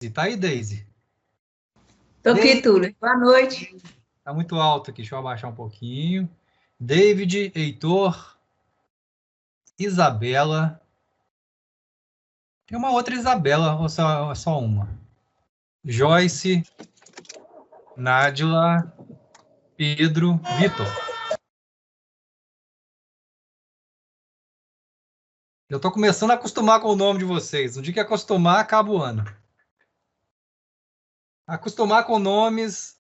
Tá aí, Daisy? Tô aqui, Túlio. Boa noite. Tá muito alto aqui, deixa eu abaixar um pouquinho. David, Heitor, Isabela. Tem uma outra Isabela, ou só uma? Joyce, Nádila, Pedro, Vitor. Eu tô começando a acostumar com o nome de vocês. No dia que acostumar, acaba o ano. Acostumar com nomes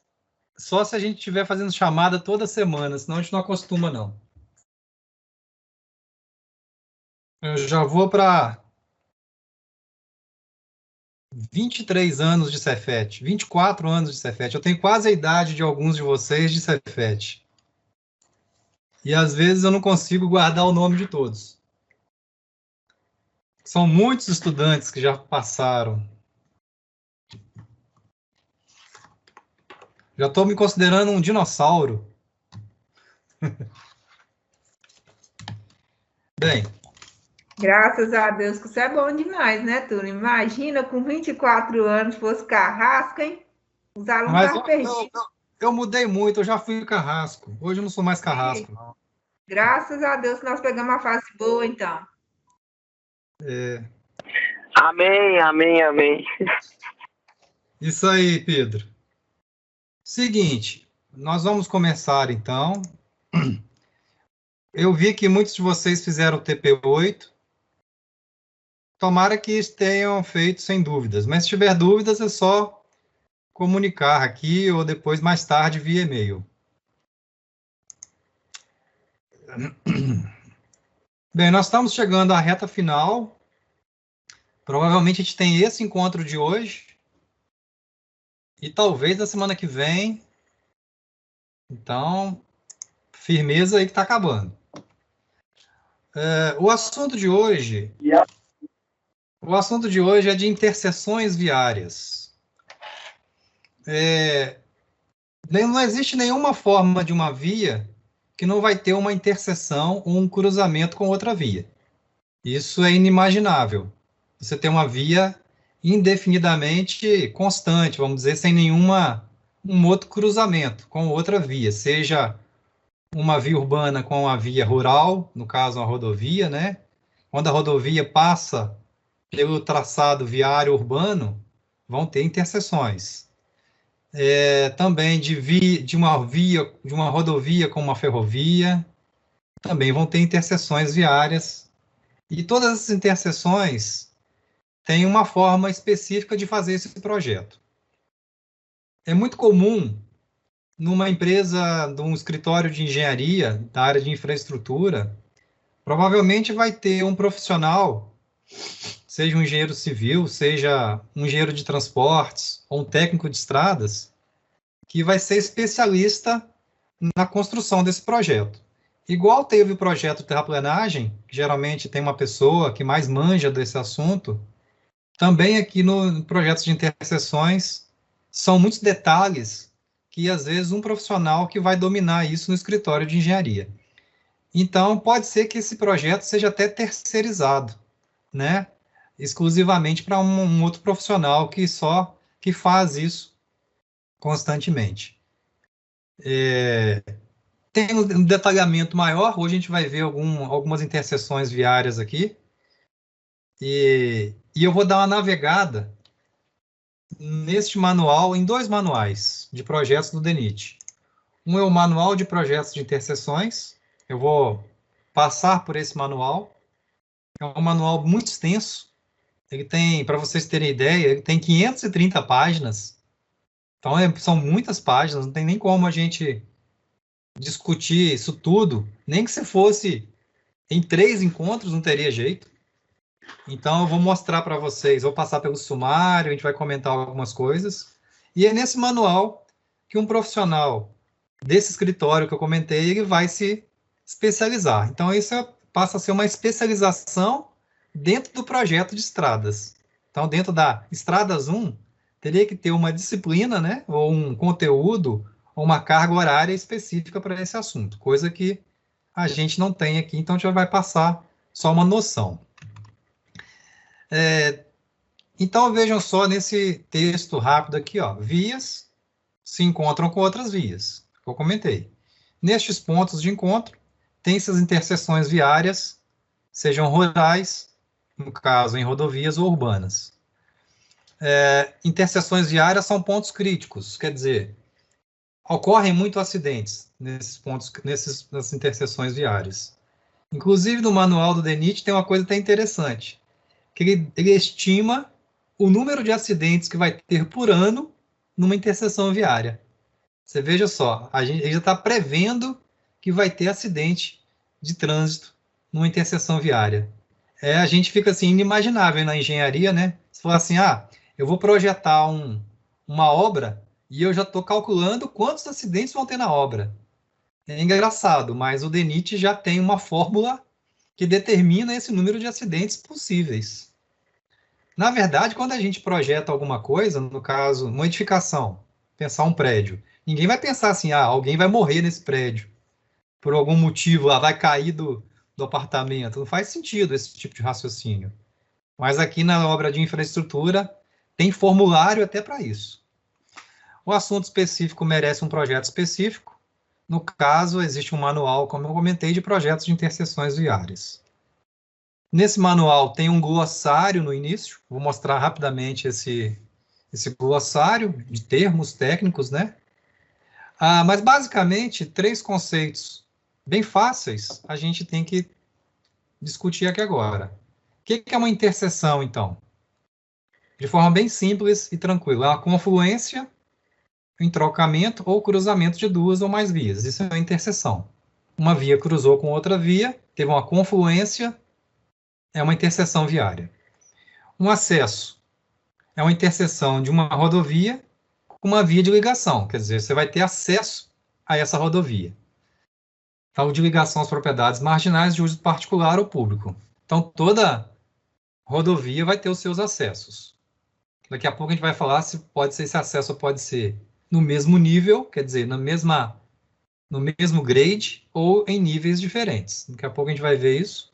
só se a gente estiver fazendo chamada toda semana, senão a gente não acostuma, não. Eu já vou para 23 anos de Cefet, 24 anos de Cefet. Eu tenho quase a idade de alguns de vocês de Cefet. E às vezes eu não consigo guardar o nome de todos. São muitos estudantes que já passaram. Já estou me considerando um dinossauro. Bem. Graças a Deus que isso é bom demais, né, Túlio? Imagina com 24 anos fosse carrasco, hein? Os alunos Mas estavam perdidos. eu mudei muito, eu já fui carrasco. Hoje eu não sou mais carrasco, não. Graças a Deus que nós pegamos uma fase boa, então. Amém, amém, amém. Isso aí, Pedro. Seguinte, nós vamos começar, então. Eu vi que muitos de vocês fizeram o TP8. Tomara que tenham feito sem dúvidas, mas se tiver dúvidas é só comunicar aqui ou depois, mais tarde, via e-mail. Bem, nós estamos chegando à reta final. Provavelmente a gente tem esse encontro de hoje. E talvez na semana que vem. Então, firmeza aí que está acabando. O assunto de hoje é de interseções viárias. Não existe nenhuma forma de uma via que não vai ter uma interseção ou um cruzamento com outra via. Isso é inimaginável. Você tem uma via indefinidamente constante, vamos dizer, sem um outro cruzamento com outra via, seja uma via urbana com a via rural, no caso, uma rodovia, né? Quando a rodovia passa pelo traçado viário urbano, vão ter interseções. Também de uma rodovia com uma ferrovia, também vão ter interseções viárias. E todas essas interseções têm uma forma específica de fazer esse projeto. É muito comum, numa empresa, num escritório de engenharia, da área de infraestrutura, provavelmente vai ter um profissional, seja um engenheiro civil, seja um engenheiro de transportes, ou um técnico de estradas, que vai ser especialista na construção desse projeto. Igual teve o projeto de terraplenagem, que geralmente tem uma pessoa que mais manja desse assunto, também aqui no projeto de interseções, são muitos detalhes que, às vezes, um profissional que vai dominar isso no escritório de engenharia. Então, pode ser que esse projeto seja até terceirizado, né? Exclusivamente para um outro profissional que faz isso constantemente. Tem um detalhamento maior, hoje a gente vai ver algumas interseções viárias aqui, e eu vou dar uma navegada neste manual, em dois manuais de projetos do DENIT. Um é o Manual de Projetos de Interseções, eu vou passar por esse manual, é um manual muito extenso, ele tem, para vocês terem ideia, ele tem 530 páginas, então são muitas páginas, não tem nem como a gente discutir isso tudo, nem que se fosse em 3 encontros, não teria jeito. Então, eu vou mostrar para vocês, vou passar pelo sumário, a gente vai comentar algumas coisas, e é nesse manual que um profissional desse escritório que eu comentei, ele vai se especializar. Então, isso passa a ser uma especialização dentro do projeto de estradas. Então, dentro da Estradas 1, teria que ter uma disciplina, né, ou um conteúdo, ou uma carga horária específica para esse assunto, coisa que a gente não tem aqui, então a gente vai passar só uma noção. Então, vejam só nesse texto rápido aqui, ó, vias se encontram com outras vias, que eu comentei. Nestes pontos de encontro, tem-se as interseções viárias, sejam rurais, no caso, em rodovias ou urbanas. Interseções viárias são pontos críticos, quer dizer, ocorrem muitos acidentes nesses pontos, nessas interseções viárias. Inclusive, no manual do DENIT tem uma coisa até interessante, que ele estima o número de acidentes que vai ter por ano numa interseção viária. Você veja só, ele já está prevendo que vai ter acidente de trânsito numa interseção viária. A gente fica assim, inimaginável na engenharia, né? Você fala assim, eu vou projetar uma obra e eu já estou calculando quantos acidentes vão ter na obra. É engraçado, mas o DENIT já tem uma fórmula que determina esse número de acidentes possíveis. Na verdade, quando a gente projeta alguma coisa, no caso, uma edificação, pensar um prédio, ninguém vai pensar assim, alguém vai morrer nesse prédio, por algum motivo, vai cair do apartamento. Não faz sentido esse tipo de raciocínio. Mas aqui na obra de infraestrutura, tem formulário até para isso. O assunto específico merece um projeto específico. No caso, existe um manual, como eu comentei, de projetos de interseções viárias. Nesse manual tem um glossário no início, vou mostrar rapidamente esse glossário de termos técnicos, né? Mas, basicamente, 3 conceitos bem fáceis a gente tem que discutir aqui agora. O que é uma interseção, então? De forma bem simples e tranquila, é uma confluência, entrocamento ou cruzamento de 2 ou mais vias. Isso é uma interseção. Uma via cruzou com outra via, teve uma confluência, é uma interseção viária. Um acesso é uma interseção de uma rodovia com uma via de ligação, quer dizer, você vai ter acesso a essa rodovia. Então, de ligação às propriedades marginais de uso particular ou público. Então, toda rodovia vai ter os seus acessos. Daqui a pouco a gente vai falar se pode ser esse acesso pode ser no mesmo nível, quer dizer, no mesmo grade ou em níveis diferentes. Daqui a pouco a gente vai ver isso.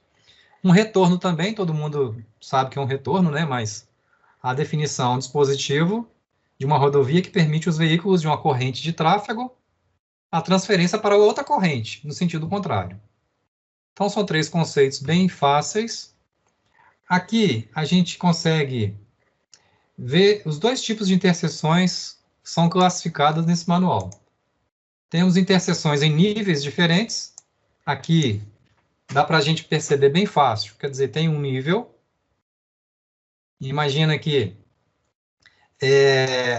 Um retorno também, todo mundo sabe que é um retorno, né? Mas a definição é um dispositivo de uma rodovia que permite os veículos de uma corrente de tráfego a transferência para outra corrente, no sentido contrário. Então, são 3 conceitos bem fáceis. Aqui, a gente consegue ver os 2 tipos de interseções que são classificadas nesse manual. Temos interseções em níveis diferentes. Aqui, dá para a gente perceber bem fácil. Quer dizer, tem um nível. Imagina que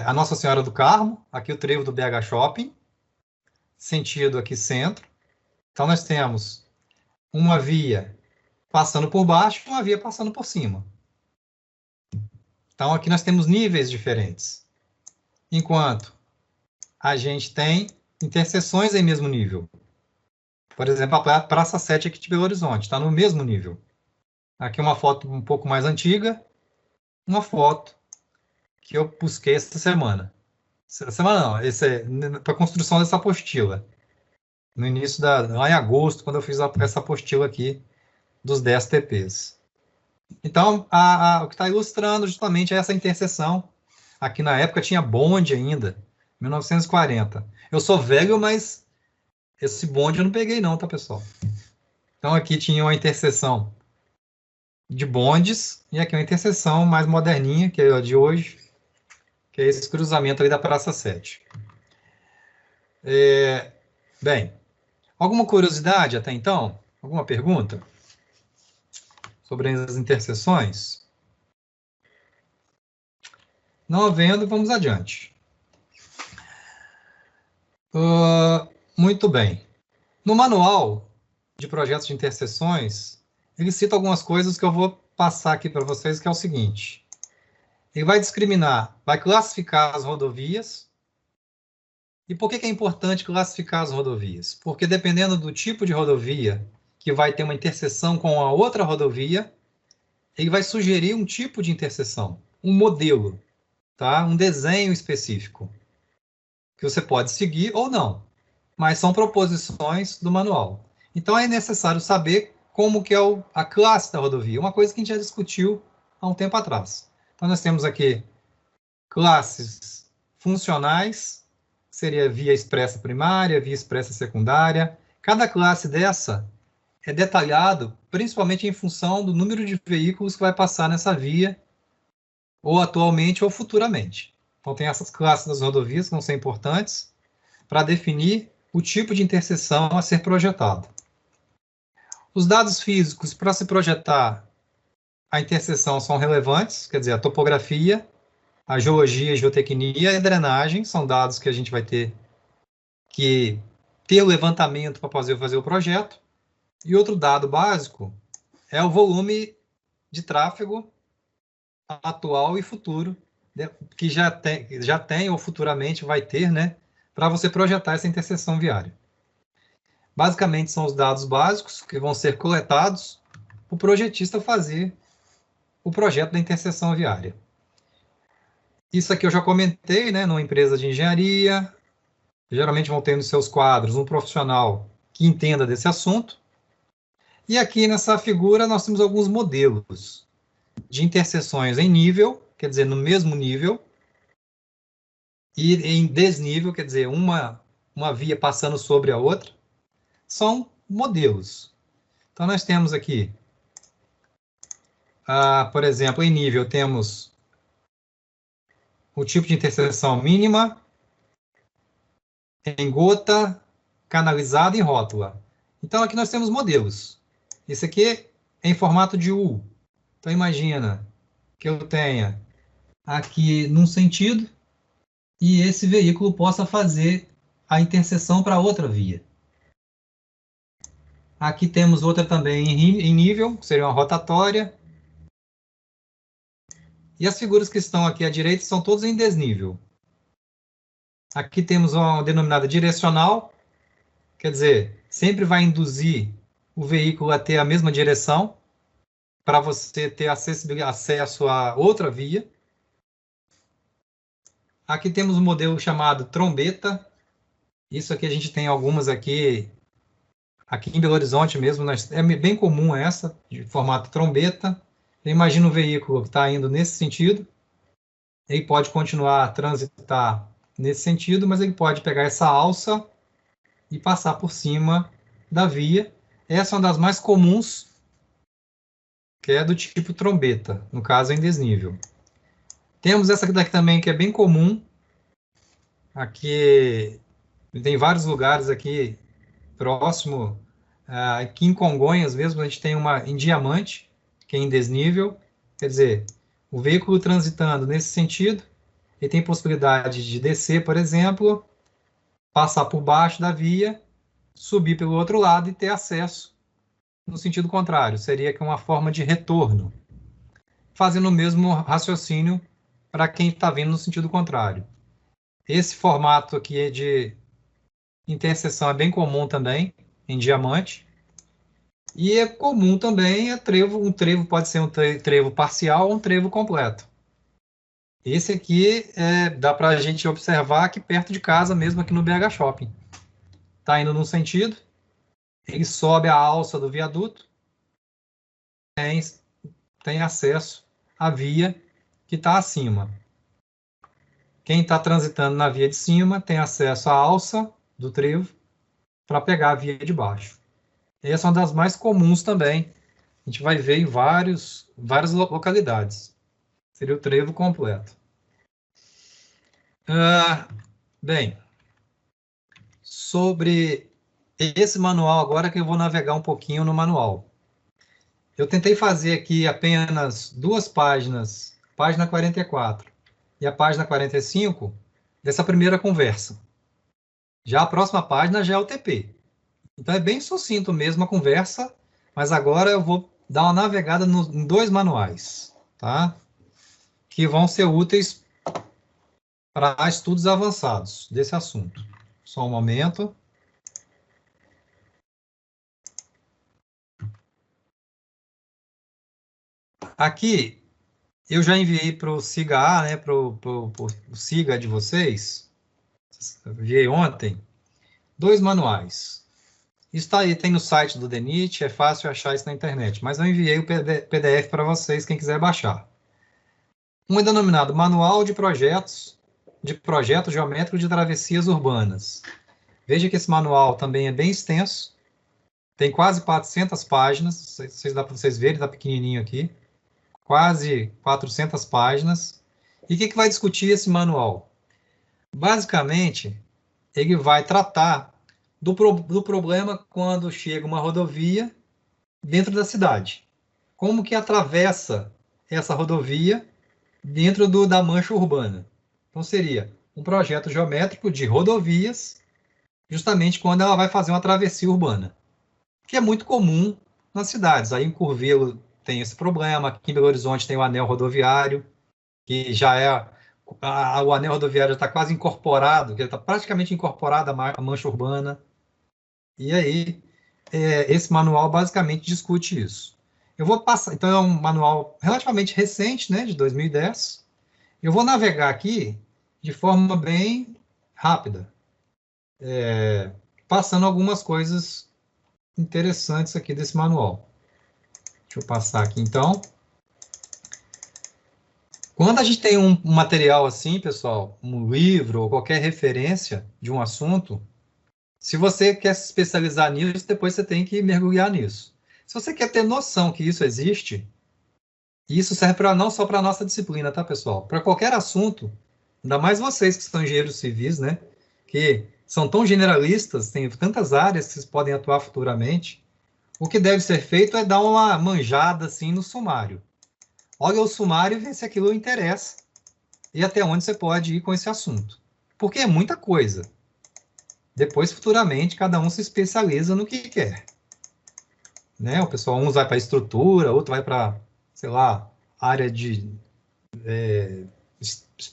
a Nossa Senhora do Carmo, aqui o trevo do BH Shopping, sentido aqui centro. Então, nós temos uma via passando por baixo e uma via passando por cima. Então, aqui nós temos níveis diferentes. Enquanto a gente tem interseções em mesmo nível. Por exemplo, a Praça 7 aqui de Belo Horizonte, está no mesmo nível. Aqui uma foto um pouco mais antiga, uma foto que eu busquei essa semana. Semana não, para a construção dessa apostila. No início lá em agosto, quando eu fiz essa apostila aqui dos 10 TPs. Então, o que está ilustrando justamente é essa interseção. Aqui na época tinha bonde ainda, 1940. Eu sou velho, mas esse bonde eu não peguei não, tá, pessoal? Então, aqui tinha uma interseção de bondes, e aqui uma interseção mais moderninha, que é a de hoje, que é esse cruzamento ali da Praça 7. Bem, alguma curiosidade até então? Alguma pergunta sobre as interseções? Não havendo, vamos adiante. Muito bem. No manual de projetos de interseções, ele cita algumas coisas que eu vou passar aqui para vocês, que é o seguinte. Ele vai discriminar, vai classificar as rodovias. E por que é importante classificar as rodovias? Porque dependendo do tipo de rodovia que vai ter uma interseção com a outra rodovia, ele vai sugerir um tipo de interseção, um modelo, tá? Um desenho específico, que você pode seguir ou não, mas são proposições do manual. Então é necessário saber como que é a classe da rodovia, uma coisa que a gente já discutiu há um tempo atrás. Então, nós temos aqui classes funcionais, seria via expressa primária, via expressa secundária. Cada classe dessa é detalhado principalmente em função do número de veículos que vai passar nessa via, ou atualmente ou futuramente. Então, tem essas classes das rodovias que vão ser importantes para definir o tipo de interseção a ser projetado. Os dados físicos para se projetar a interseção são relevantes, quer dizer, a topografia, a geologia, a geotecnia e a drenagem são dados que a gente vai ter que ter o levantamento para fazer o projeto. E outro dado básico é o volume de tráfego atual e futuro, que já tem ou futuramente vai ter, né, para você projetar essa interseção viária. Basicamente, são os dados básicos que vão ser coletados para o projetista fazer o projeto da interseção viária. Isso aqui eu já comentei, né, numa empresa de engenharia, geralmente vão ter nos seus quadros um profissional que entenda desse assunto. E aqui nessa figura nós temos alguns modelos de interseções em nível, quer dizer, no mesmo nível, e em desnível, quer dizer, uma via passando sobre a outra, são modelos. Então, nós temos aqui, por exemplo, em nível, temos o tipo de interseção mínima, em gota, canalizada e rótula. Então, aqui nós temos modelos. Esse aqui é em formato de U. Então, imagina que eu tenha aqui num sentido e esse veículo possa fazer a interseção para outra via. Aqui temos outra também em nível, que seria uma rotatória. E as figuras que estão aqui à direita são todas em desnível. Aqui temos uma denominada direcional, quer dizer, sempre vai induzir o veículo a ter a mesma direção, para você ter acesso a outra via. Aqui temos um modelo chamado trombeta. Isso aqui a gente tem algumas aqui em Belo Horizonte mesmo, é bem comum essa, de formato trombeta. Imagina um veículo que está indo nesse sentido, ele pode continuar a transitar nesse sentido, mas ele pode pegar essa alça e passar por cima da via. Essa é uma das mais comuns, que é do tipo trombeta, no caso em desnível. Temos essa daqui também, que é bem comum. Aqui tem vários lugares aqui próximo, aqui em Congonhas mesmo, a gente tem uma em diamante, que é em desnível. Quer dizer, o veículo transitando nesse sentido, ele tem possibilidade de descer, por exemplo, passar por baixo da via, subir pelo outro lado e ter acesso no sentido contrário. Seria que uma forma de retorno, fazendo o mesmo raciocínio para quem está vindo no sentido contrário. Esse formato aqui de interseção é bem comum também, em diamante. E é comum também trevo. Um trevo pode ser um trevo parcial ou um trevo completo. Esse aqui dá para a gente observar aqui perto de casa, mesmo aqui no BH Shopping. Está indo num sentido, ele sobe a alça do viaduto, tem acesso à via que está acima. Quem está transitando na via de cima tem acesso à alça do trevo para pegar a via de baixo. Essa é uma das mais comuns também. A gente vai ver em várias localidades. Seria o trevo completo. Bem, sobre esse manual agora que eu vou navegar um pouquinho no manual. Eu tentei fazer aqui apenas 2 páginas, página 44 e a página 45, dessa primeira conversa. Já a próxima página já é o TP. Então é bem sucinto mesmo a conversa, mas agora eu vou dar uma navegada em 2 manuais, tá? Que vão ser úteis para estudos avançados desse assunto. Só um momento. Aqui, eu já enviei para o SIGA, né, para o SIGA de vocês, enviei ontem, 2 manuais. Isso tá aí, tem no site do DENIT, é fácil achar isso na internet, mas eu enviei o PDF para vocês, quem quiser baixar. Um é denominado Manual de Projetos Geométrico de Travessias Urbanas. Veja que esse manual também é bem extenso, tem quase 400 páginas, dá para vocês verem, está pequenininho aqui, quase 400 páginas. E o que vai discutir esse manual? Basicamente, ele vai tratar do problema quando chega uma rodovia dentro da cidade. Como que atravessa essa rodovia dentro da mancha urbana. Então, seria um projeto geométrico de rodovias, justamente quando ela vai fazer uma travessia urbana, que é muito comum nas cidades. Aí em Curvelo tem esse problema, aqui em Belo Horizonte tem o anel rodoviário, que já é... o anel rodoviário está quase incorporado, que está praticamente incorporado à mancha urbana. E aí, esse manual basicamente discute isso. Eu vou passar, então é um manual relativamente recente, né, de 2010. Eu vou navegar aqui de forma bem rápida, passando algumas coisas interessantes aqui desse manual. Deixa eu passar aqui, então. Quando a gente tem um material assim, pessoal, um livro ou qualquer referência de um assunto, se você quer se especializar nisso, depois você tem que mergulhar nisso. Se você quer ter noção que isso existe, isso serve não só para a nossa disciplina, tá, pessoal? Para qualquer assunto, ainda mais vocês que são engenheiros civis, né? Que são tão generalistas, tem tantas áreas que vocês podem atuar futuramente. O que deve ser feito é dar uma manjada assim no sumário. Olha o sumário e vê se aquilo interessa e até onde você pode ir com esse assunto. Porque é muita coisa. Depois, futuramente, cada um se especializa no que quer. Né? O pessoal, uns vai para estrutura, outro vai para, sei lá, área de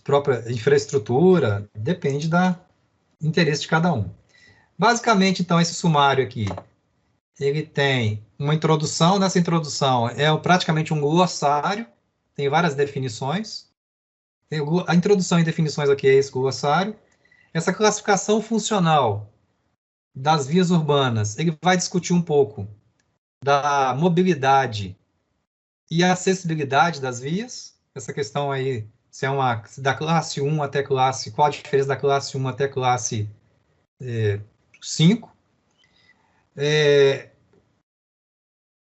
própria infraestrutura, depende do interesse de cada um. Basicamente, então, esse sumário aqui, ele tem uma introdução. Nessa introdução é praticamente um glossário, tem várias definições. A introdução e definições aqui é esse glossário. Essa classificação funcional das vias urbanas, ele vai discutir um pouco da mobilidade e a acessibilidade das vias. Essa questão aí, se é da classe 1 até classe... Qual a diferença da classe 1 até classe 5?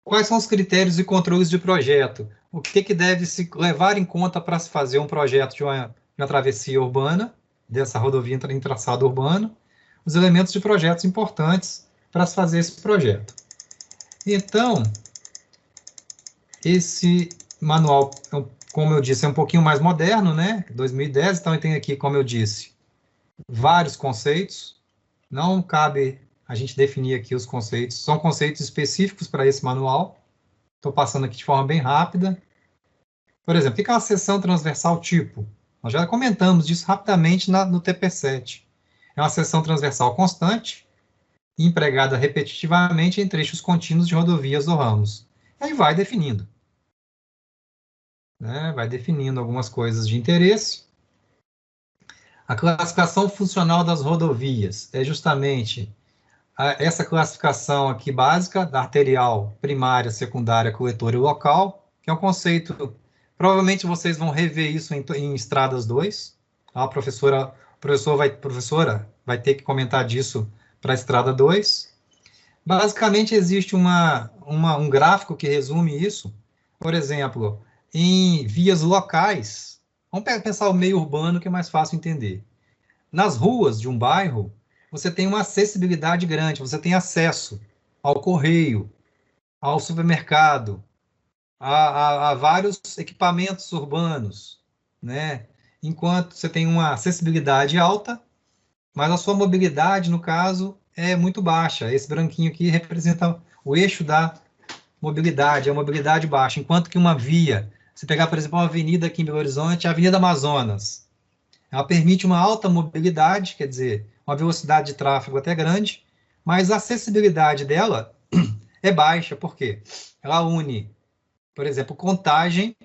Quais são os critérios e controles de projeto? O que deve se levar em conta para se fazer um projeto de uma travessia urbana, dessa rodovia em traçado urbano? Os elementos de projetos importantes para se fazer esse projeto. Então, esse manual, como eu disse, é um pouquinho mais moderno, né? 2010, então tem aqui, como eu disse, vários conceitos. Não cabe a gente definir aqui os conceitos, são conceitos específicos para esse manual. Estou passando aqui de forma bem rápida. Por exemplo, o que é uma seção transversal tipo? Nós já comentamos disso rapidamente no TP7. É uma seção transversal constante, empregada repetitivamente em trechos contínuos de rodovias ou ramos. E aí vai definindo. Né? Vai definindo algumas coisas de interesse. A classificação funcional das rodovias é justamente essa classificação aqui básica, da arterial, primária, secundária, coletora e local, que é um conceito, provavelmente vocês vão rever isso em Estradas 2. A professora vai ter que comentar disso para a Estrada 2. Basicamente, existe um gráfico que resume isso. Por exemplo, em vias locais, vamos pensar o meio urbano, que é mais fácil entender. Nas ruas de um bairro, você tem uma acessibilidade grande, você tem acesso ao correio, ao supermercado, a vários equipamentos urbanos, né? Enquanto você tem uma acessibilidade alta, mas a sua mobilidade, no caso, é muito baixa. Esse branquinho aqui representa o eixo da mobilidade, a mobilidade baixa. Enquanto que uma via, se pegar, por exemplo, uma avenida aqui em Belo Horizonte, a Avenida Amazonas, ela permite uma alta mobilidade, quer dizer, uma velocidade de tráfego até grande, mas a acessibilidade dela é baixa. Por quê? Ela une, por exemplo, Contagem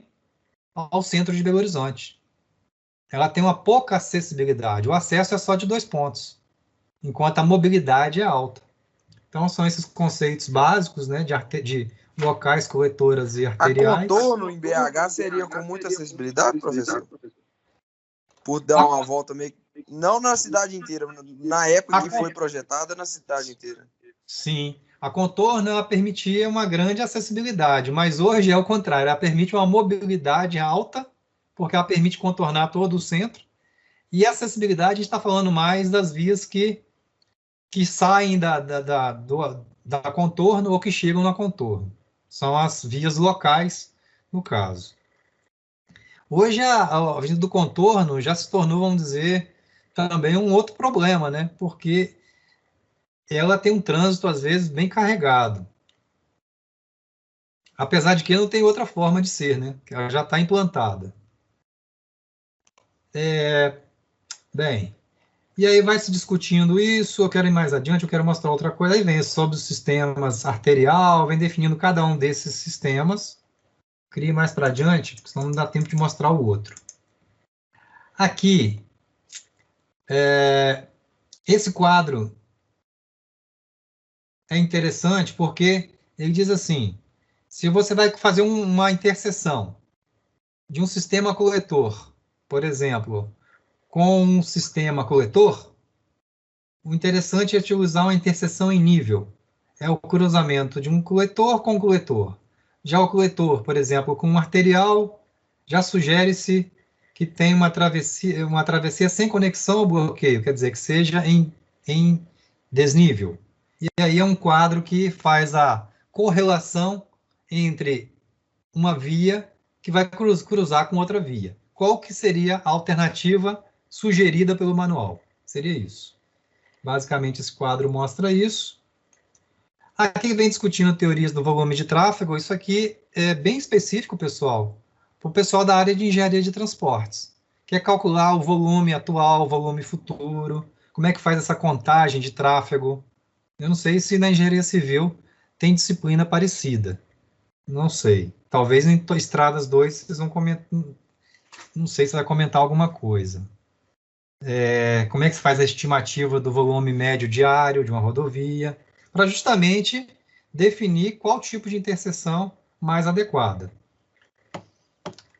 ao centro de Belo Horizonte. Ela tem uma pouca acessibilidade. O acesso é só de 2 pontos, enquanto a mobilidade é alta. Então, são esses conceitos básicos, né, de locais coletoras e A arteriais. contorno em BH seria com muita acessibilidade, professor? Por dar uma volta meio... Não na cidade inteira, na época que foi projetada, na cidade inteira. Sim, a contorno ela permitia uma grande acessibilidade, mas hoje é o contrário, ela permite uma mobilidade alta, porque ela permite contornar todo o centro, e a acessibilidade a gente está falando mais das vias que saem da contorno ou que chegam na contorno. São as vias locais, no caso. Hoje a Avenida do Contorno já se tornou, vamos dizer, também um outro problema, né? Porque ela tem um trânsito, às vezes, bem carregado. Apesar de que não tem outra forma de ser, né? Ela já está implantada. Bem, e aí vai se discutindo isso, eu quero ir mais adiante, eu quero mostrar outra coisa, aí vem sobre os sistemas arterial, vem definindo cada um desses sistemas. Queria ir mais para adiante, porque senão não dá tempo de mostrar o outro. Aqui, esse quadro é interessante porque ele diz assim, se você vai fazer uma interseção de um sistema coletor, por exemplo, com um sistema coletor, o interessante é utilizar uma interseção em nível. É o cruzamento de um coletor com um coletor. Já o coletor, por exemplo, com um arterial, já sugere-se que tem uma travessia sem conexão ou bloqueio, quer dizer, que seja em desnível. E aí é um quadro que faz a correlação entre uma via que vai cruzar com outra via. Qual que seria a alternativa sugerida pelo manual? Seria isso. Basicamente, esse quadro mostra isso. Aqui vem discutindo teorias do volume de tráfego. Isso aqui é bem específico, pessoal, para o pessoal da área de engenharia de transportes, que é calcular o volume atual, o volume futuro, como é que faz essa contagem de tráfego. Eu não sei se na engenharia civil tem disciplina parecida. Não sei. Talvez em Estradas 2 vocês vão comentar. Não sei se vai comentar alguma coisa. Como é que se faz a estimativa do volume médio diário de uma rodovia, para justamente definir qual tipo de interseção mais adequada.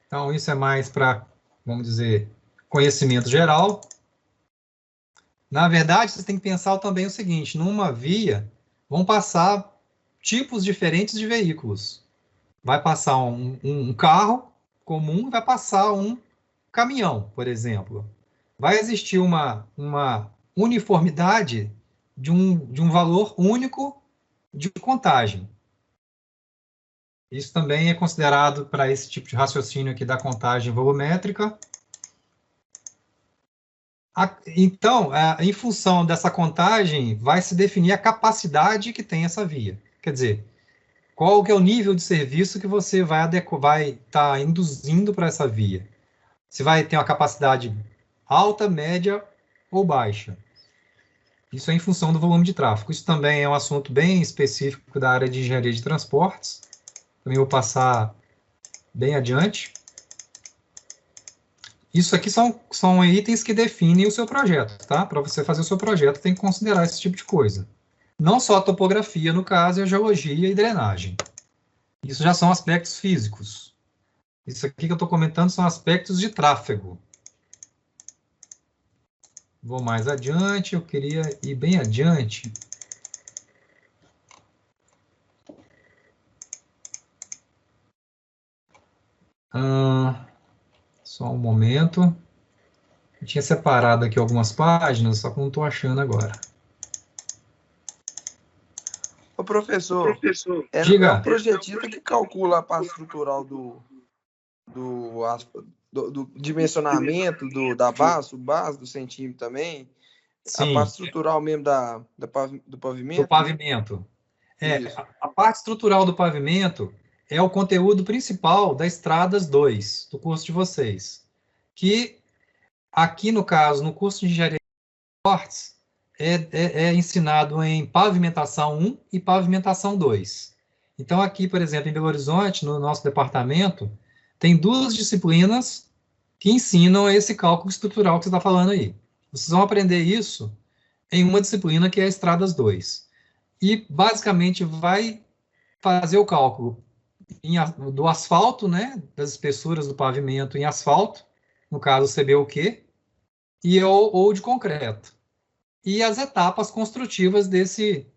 Então, isso é mais para, vamos dizer, conhecimento geral. Na verdade, você tem que pensar também o seguinte, numa via, vão passar tipos diferentes de veículos. Vai passar um carro comum, vai passar um caminhão, por exemplo. Vai existir uma uniformidade de um valor único de contagem. Isso também é considerado para esse tipo de raciocínio aqui da contagem volumétrica. Então, em função dessa contagem, vai se definir a capacidade que tem essa via. Quer dizer, qual que é o nível de serviço que você vai estar induzindo para essa via. Se vai ter uma capacidade alta, média ou baixa. Isso é em função do volume de tráfego. Isso também é um assunto bem específico da área de engenharia de transportes. Também vou passar bem adiante. Isso aqui são itens que definem o seu projeto, tá? Para você fazer o seu projeto, tem que considerar esse tipo de coisa. Não só a topografia, no caso, e a geologia e drenagem. Isso já são aspectos físicos. Isso aqui que eu estou comentando são aspectos de tráfego. Vou mais adiante, eu queria ir bem adiante. Só um momento. Eu tinha separado aqui algumas páginas, só que não estou achando agora. Ô, professor, Diga. É um projetista que calcula a parte estrutural do dimensionamento da base, o base do centímetro também. Sim. A parte estrutural mesmo do pavimento. Do pavimento. A parte estrutural do pavimento é o conteúdo principal da Estradas 2, do curso de vocês. Que aqui, no caso, no curso de engenharia de transportes, é ensinado em pavimentação 1 e pavimentação 2. Então, aqui, por exemplo, em Belo Horizonte, no nosso departamento, tem 2 disciplinas que ensinam esse cálculo estrutural que você está falando aí. Vocês vão aprender isso em uma disciplina que é Estradas 2. E, basicamente, vai fazer o cálculo do asfalto, né, das espessuras do pavimento em asfalto, no caso CBUQ, ou de concreto. E as etapas construtivas desse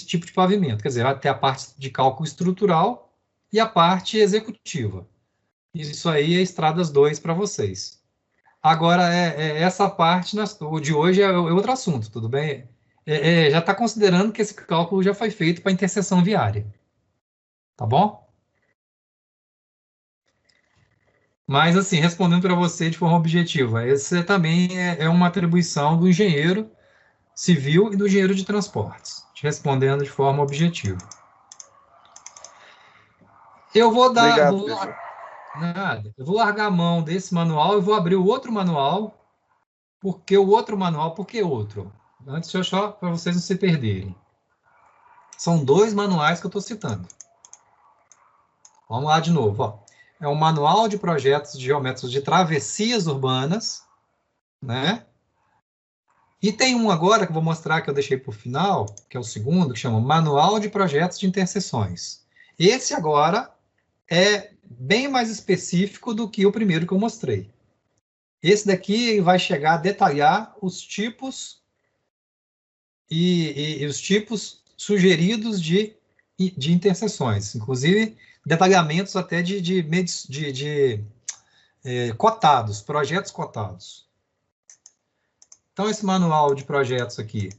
tipo de pavimento. Quer dizer, vai ter a parte de cálculo estrutural e a parte executiva. Isso aí é Estradas 2 para vocês. Agora, essa parte o de hoje é outro assunto, tudo bem? Já está considerando que esse cálculo já foi feito para interseção viária. Tá bom? Mas, assim, respondendo para você de forma objetiva, essa também é uma atribuição do engenheiro civil e do engenheiro de transportes, te respondendo de forma objetiva. Eu vou dar... Obrigado, professor. Nada. Eu vou largar a mão desse manual e vou abrir o outro manual. Por que o outro manual? Por que outro? Antes, só para vocês não se perderem. São 2 manuais que eu estou citando. Vamos lá de novo. Ó. É um manual de projetos de geométricos de travessias urbanas, né? E tem um agora que eu vou mostrar que eu deixei para o final, que é o segundo, que chama Manual de Projetos de Interseções. Esse agora é bem mais específico do que o primeiro que eu mostrei. Esse daqui vai chegar a detalhar os tipos e os tipos sugeridos de interseções, inclusive detalhamentos até de cotados, projetos cotados. Então, esse manual de projetos aqui,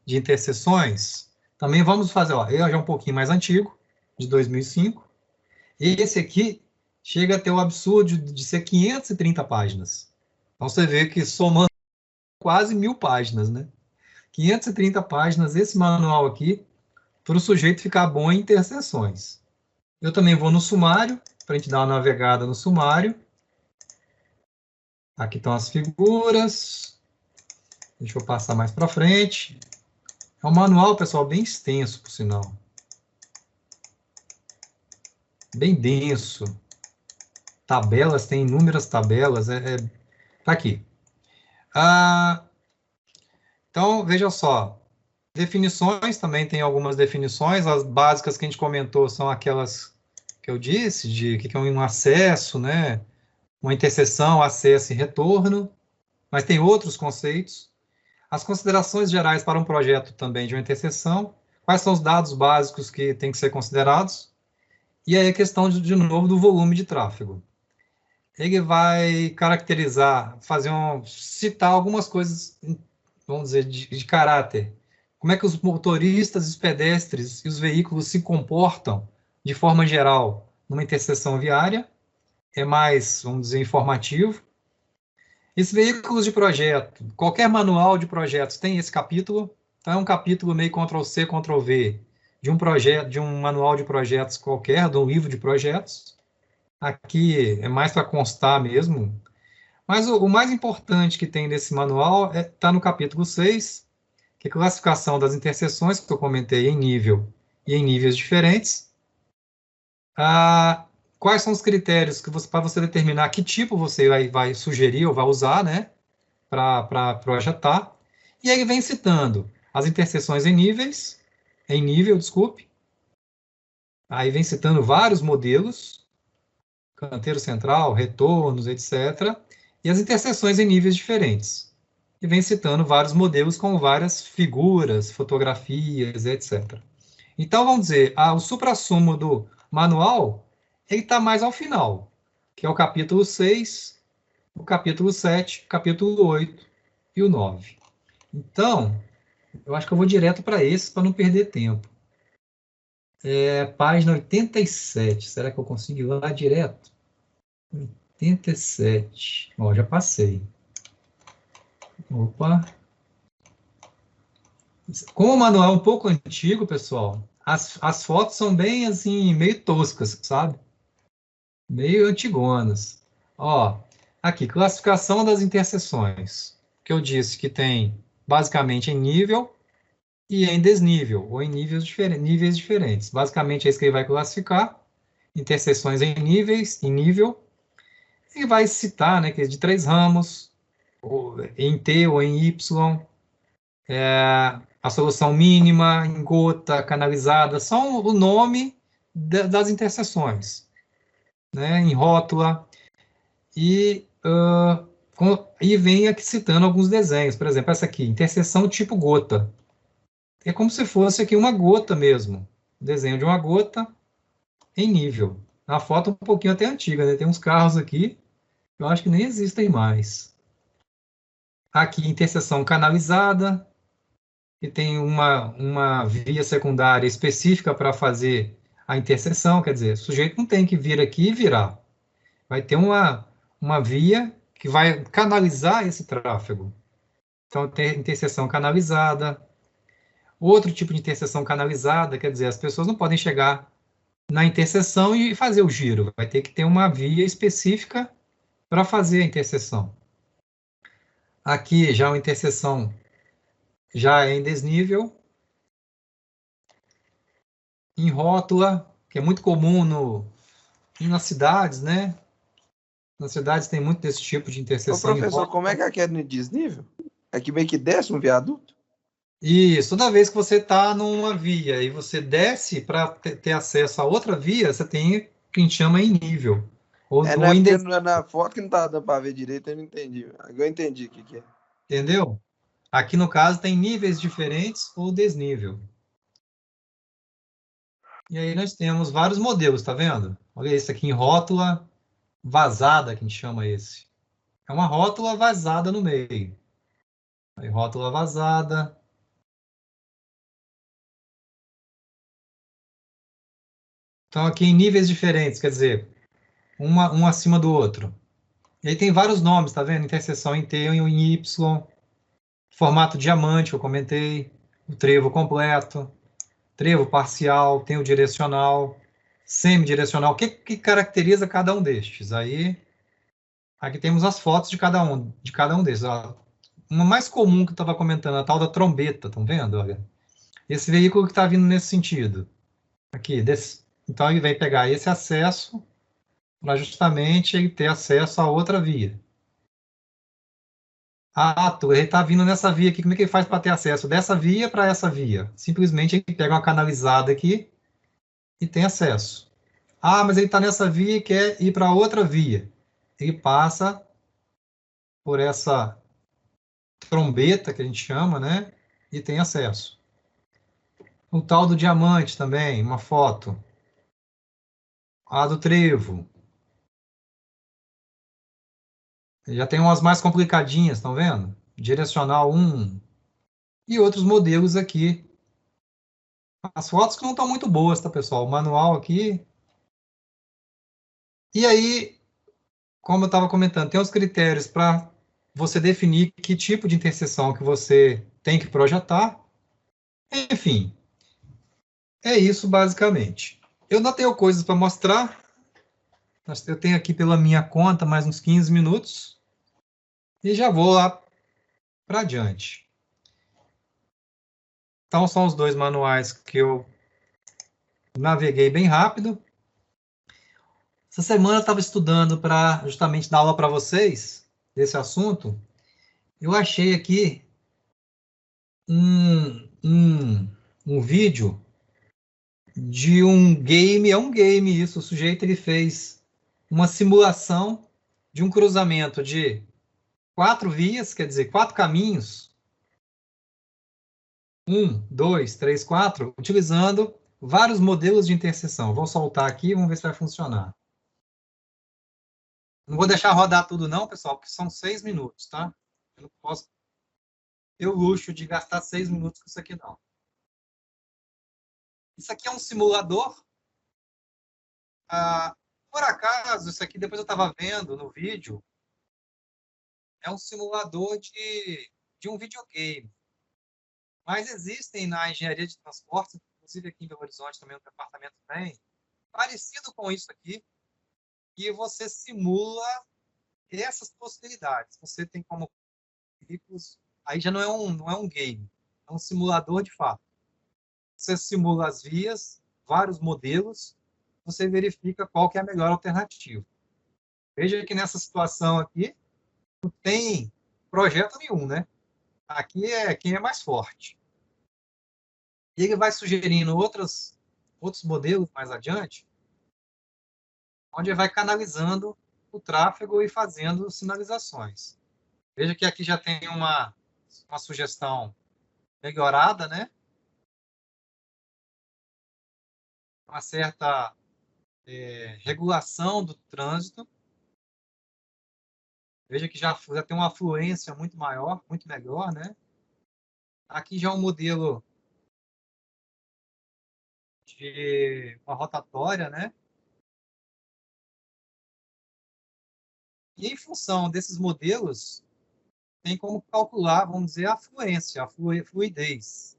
de interseções, também vamos fazer, ó, ele já é um pouquinho mais antigo, de 2005. Esse aqui chega a ter o absurdo de ser 530 páginas. Então, você vê que somando quase 1000 páginas, né? 530 páginas, esse manual aqui, para o sujeito ficar bom em interseções. Eu também vou no sumário, para a gente dar uma navegada no sumário. Aqui estão as figuras. Deixa eu passar mais para frente. É um manual, pessoal, bem extenso, por sinal. Bem denso. Tabelas, tem inúmeras tabelas. Tá aqui. Então, veja só. Definições, também tem algumas definições. As básicas que a gente comentou são aquelas que eu disse, de que é um acesso, né? Uma interseção, acesso e retorno. Mas tem outros conceitos. As considerações gerais para um projeto também de uma interseção. Quais são os dados básicos que têm que ser considerados? E aí a questão, de novo, do volume de tráfego. Ele vai caracterizar, citar algumas coisas, vamos dizer, de caráter. Como é que os motoristas, os pedestres e os veículos se comportam, de forma geral, numa interseção viária. É mais, vamos dizer, informativo. Esses veículos de projeto, qualquer manual de projetos tem esse capítulo. Então, é um capítulo meio Ctrl+C, Ctrl+V, de um manual de projetos qualquer, de um livro de projetos. Aqui é mais para constar mesmo. Mas o mais importante que tem nesse manual está no capítulo 6, que é a classificação das interseções, que eu comentei em nível e em níveis diferentes. Quais são os critérios para você determinar que tipo você vai sugerir ou vai usar, né, para projetar. E aí vem citando as interseções em nível, desculpe. Aí vem citando vários modelos, canteiro central, retornos, etc. E as interseções em níveis diferentes. E vem citando vários modelos com várias figuras, fotografias, etc. Então, vamos dizer, o suprassumo do manual, ele está mais ao final, que é o capítulo 6, o capítulo 7, o capítulo 8 e o 9. Então, eu acho que eu vou direto para esse, para não perder tempo. Página 87. Será que eu consigo ir lá direto? 87. Ó, já passei. Opa. Como o manual é um pouco antigo, pessoal, as fotos são bem, assim, meio toscas, sabe? Meio antigonas. Ó, aqui, classificação das interseções. Que eu disse que tem, basicamente, em nível e em desnível, ou em níveis diferentes. Basicamente, é isso que ele vai classificar. Interseções em nível. E vai citar, né, que é de 3 ramos, ou em T ou em Y. a solução mínima, em gota, canalizada, são o nome das interseções, né, em rótula, e vem aqui citando alguns desenhos, por exemplo, essa aqui, interseção tipo gota. É como se fosse aqui uma gota mesmo, desenho de uma gota em nível. A foto um pouquinho até antiga, né? Tem uns carros aqui, eu acho que nem existem mais. Aqui, interseção canalizada, que tem uma via secundária específica para fazer a interseção, quer dizer, o sujeito não tem que vir aqui e virar. Vai ter uma via que vai canalizar esse tráfego. Então, tem interseção canalizada. Outro tipo de interseção canalizada, quer dizer, as pessoas não podem chegar na interseção e fazer o giro. Vai ter que ter uma via específica para fazer a interseção. Aqui, já uma interseção já é em desnível. Em rótula, que é muito comum nas cidades, né? Nas cidades tem muito desse tipo de Ô, interseção em professor, rótula. como é que é aquele desnível? É que meio que desce um viaduto? Isso, toda vez que você está numa via e você desce para ter acesso a outra via, você tem o que a gente chama em nível. Ou, É, não ou é em porque na foto que não tá dando para ver direito, eu não entendi. Agora eu entendi o que é. entendeu? Aqui, no caso, tem níveis diferentes ou desnível. E aí nós temos vários modelos, tá vendo? Olha esse aqui em rótula vazada, que a gente chama esse. É uma rótula vazada no meio. Aí, rótula vazada. Então, aqui em níveis diferentes, quer dizer, um acima do outro. E aí tem vários nomes, tá vendo? Interseção em T e em Y. Formato diamante, que eu comentei. O trevo completo. Trevo parcial, tem o direcional. Semidirecional. O que caracteriza cada um destes? Aí, aqui temos as fotos de cada um desses. Ó, uma mais comum que eu estava comentando, a tal da trombeta, estão vendo? Olha, esse veículo que está vindo nesse sentido. Aqui, então ele vai pegar esse acesso para justamente ele ter acesso a outra via. Ele está vindo nessa via aqui, como é que ele faz para ter acesso dessa via para essa via? Simplesmente ele pega uma canalizada aqui e tem acesso. Mas ele está nessa via e quer ir para outra via. Ele passa por essa trombeta, que a gente chama, né? E tem acesso. O tal do diamante também, uma foto. A do trevo. Já tem umas mais complicadinhas, estão vendo? Direcional 1. E outros modelos aqui. As fotos que não estão muito boas, tá, pessoal? O manual aqui. E aí, como eu estava comentando, tem os critérios para você definir que tipo de interseção que você tem que projetar. Enfim, é isso basicamente. Eu não tenho coisas para mostrar. Eu tenho aqui pela minha conta mais uns 15 minutos. E já vou lá para adiante. Então, são os dois manuais que eu naveguei bem rápido. Essa semana eu estava estudando para justamente dar aula para vocês desse assunto. Eu achei aqui um vídeo de um game, é um game isso, o sujeito ele fez uma simulação de um cruzamento de 4 vias, quer dizer, 4 caminhos, 1, 2, 3, 4, utilizando vários modelos de interseção. Vou soltar aqui e vamos ver se vai funcionar. Não vou deixar rodar tudo não, pessoal, porque são 6 minutos, tá? Eu não posso ter o luxo de gastar 6 minutos com isso aqui, não. Isso aqui é um simulador. Por acaso, isso aqui, depois eu estava vendo no vídeo, é um simulador de um videogame. Mas existem na engenharia de transportes, inclusive aqui em Belo Horizonte também, no departamento tem, parecido com isso aqui, e você simula essas possibilidades. Você tem como veículos, aí já não é um game, é um simulador de fato. Você simula as vias, vários modelos, você verifica qual que é a melhor alternativa. Veja que nessa situação aqui, não tem projeto nenhum, né? Aqui é quem é mais forte. E ele vai sugerindo outros modelos mais adiante, onde ele vai canalizando o tráfego e fazendo sinalizações. Veja que aqui já tem uma sugestão melhorada, né? Uma certa regulação do trânsito. Veja que já tem uma afluência muito maior, muito melhor, né? Aqui já é um modelo de uma rotatória, né? E em função desses modelos, tem como calcular, vamos dizer, a afluência, a fluidez.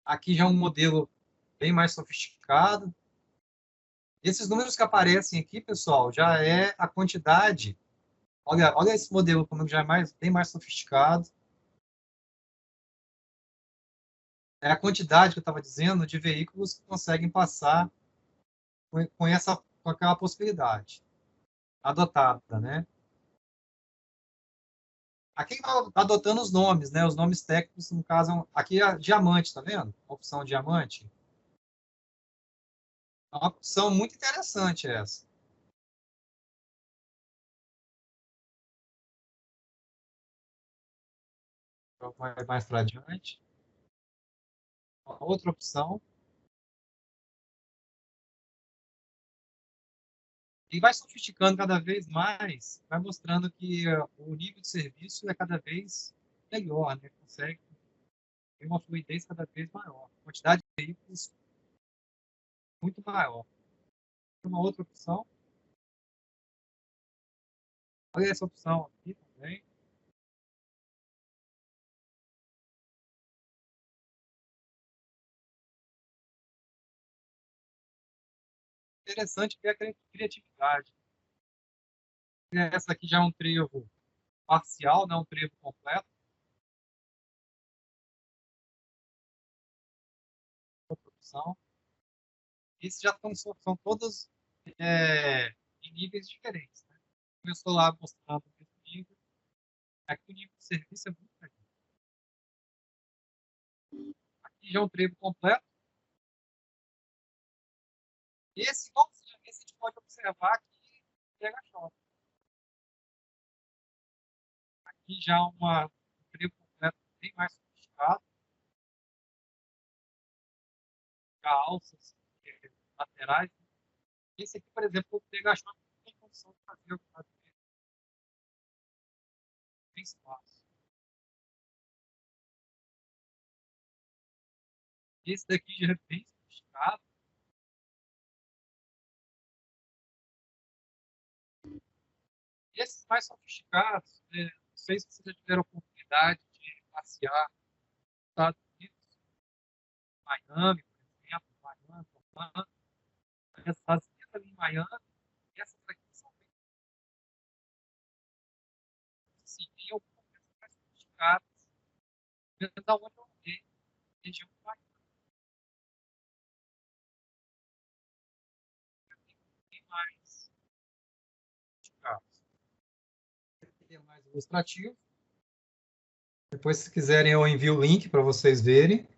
Aqui já é um modelo bem mais sofisticado. Esses números que aparecem aqui, pessoal, já é a quantidade. Olha esse modelo como já é bem mais sofisticado. É a quantidade que eu estava dizendo de veículos que conseguem passar com aquela possibilidade adotada, né? Aqui está adotando os nomes, né? Os nomes técnicos, no caso, aqui é diamante, tá vendo? A opção diamante. É uma opção muito interessante essa. Então, vai mais para adiante. Outra opção. E vai sofisticando cada vez mais, vai mostrando que o nível de serviço é cada vez melhor, né? Consegue ter uma fluidez cada vez maior. A quantidade de veículos muito maior. Uma outra opção. Olha essa opção aqui também. Interessante ver a criatividade. Essa aqui já é um trevo parcial, não um trevo completo. Outra opção. Esses já são todos em níveis diferentes. Né? Começou lá mostrando esse nível. Aqui o nível de serviço é muito melhor. Aqui já é um trevo completo. Esse a gente pode observar que pega choque. Aqui já um trevo completo bem mais sofisticado. Já alças laterais. Esse aqui, por exemplo, o pega choque não tem condição de fazer o que tem espaço. Esse daqui já é bem sofisticado. Esses mais sofisticados, não sei se vocês já tiveram a oportunidade de passear nos Estados Unidos, Miami, por exemplo, Miami, Orlando. As ilhas ali em Miami, essas aqui são bem assim, tem algumas mais sofisticadas, dentro da onde eu andei, região do Miami. Tem mais sofisticados. Aqui é mais ilustrativo. Depois, se quiserem, eu envio o link para vocês verem.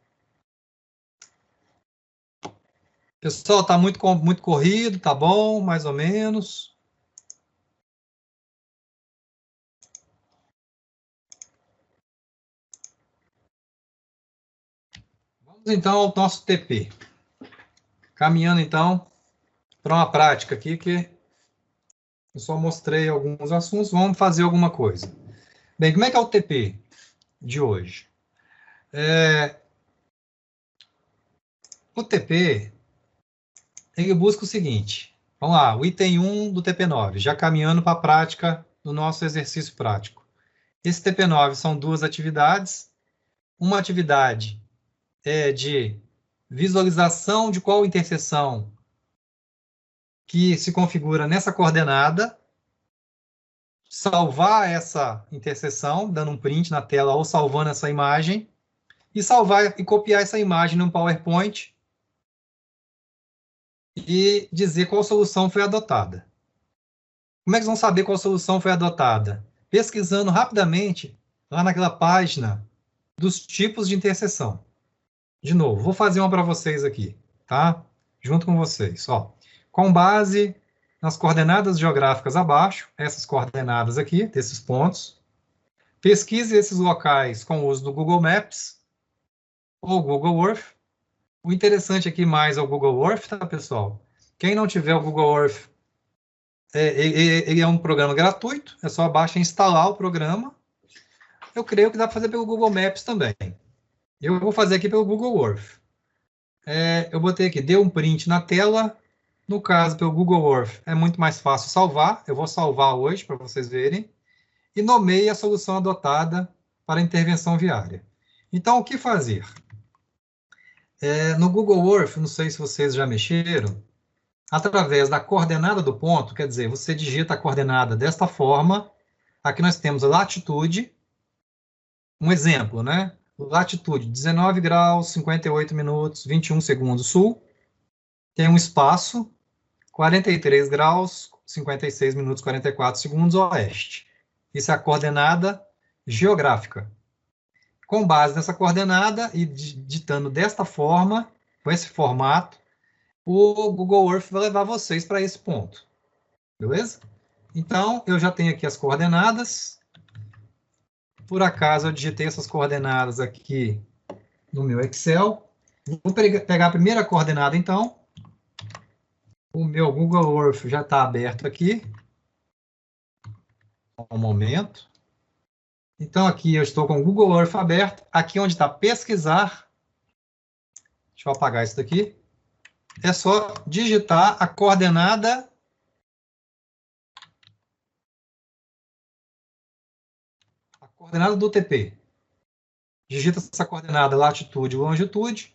Pessoal, está muito corrido, tá bom? Mais ou menos. Vamos, então, ao nosso TP. Caminhando, então, para uma prática aqui, que eu só mostrei alguns assuntos. Vamos fazer alguma coisa. Bem, como é que é o TP de hoje? O TP, ele busca o seguinte. Vamos lá, o item 1 do TP9, já caminhando para a prática do nosso exercício prático. Esse TP9 são duas atividades. Uma atividade é de visualização de qual interseção que se configura nessa coordenada, salvar essa interseção, dando um print na tela ou salvando essa imagem, e salvar e copiar essa imagem num PowerPoint e dizer qual solução foi adotada. Como é que vão saber qual solução foi adotada? Pesquisando rapidamente lá naquela página dos tipos de interseção. De novo, vou fazer uma para vocês aqui, tá? Junto com vocês, ó. Com base nas coordenadas geográficas abaixo, essas coordenadas aqui, desses pontos, pesquise esses locais com o uso do Google Maps ou Google Earth. O interessante aqui mais é o Google Earth, tá, pessoal? Quem não tiver o Google Earth, ele é um programa gratuito, é só baixa e instalar o programa. Eu creio que dá para fazer pelo Google Maps também. Eu vou fazer aqui pelo Google Earth. Eu botei aqui, deu um print na tela. No caso, pelo Google Earth, é muito mais fácil salvar. Eu vou salvar hoje para vocês verem. E nomeie a solução adotada para intervenção viária. Então, o que fazer? No Google Earth, não sei se vocês já mexeram, através da coordenada do ponto, quer dizer, você digita a coordenada desta forma. Aqui nós temos a latitude. Um exemplo, né? Latitude, 19 graus, 58 minutos, 21 segundos sul. Tem um espaço, 43 graus, 56 minutos, 44 segundos oeste. Isso é a coordenada geográfica. Com base nessa coordenada e digitando desta forma, com esse formato, o Google Earth vai levar vocês para esse ponto. Beleza? Então, eu já tenho aqui as coordenadas. Por acaso, eu digitei essas coordenadas aqui no meu Excel. Vou pegar a primeira coordenada, então. O meu Google Earth já está aberto aqui. Um momento. Então, aqui eu estou com o Google Earth aberto. Aqui onde está pesquisar. Deixa eu apagar isso daqui. É só digitar a coordenada do TP. Digita essa coordenada latitude e longitude.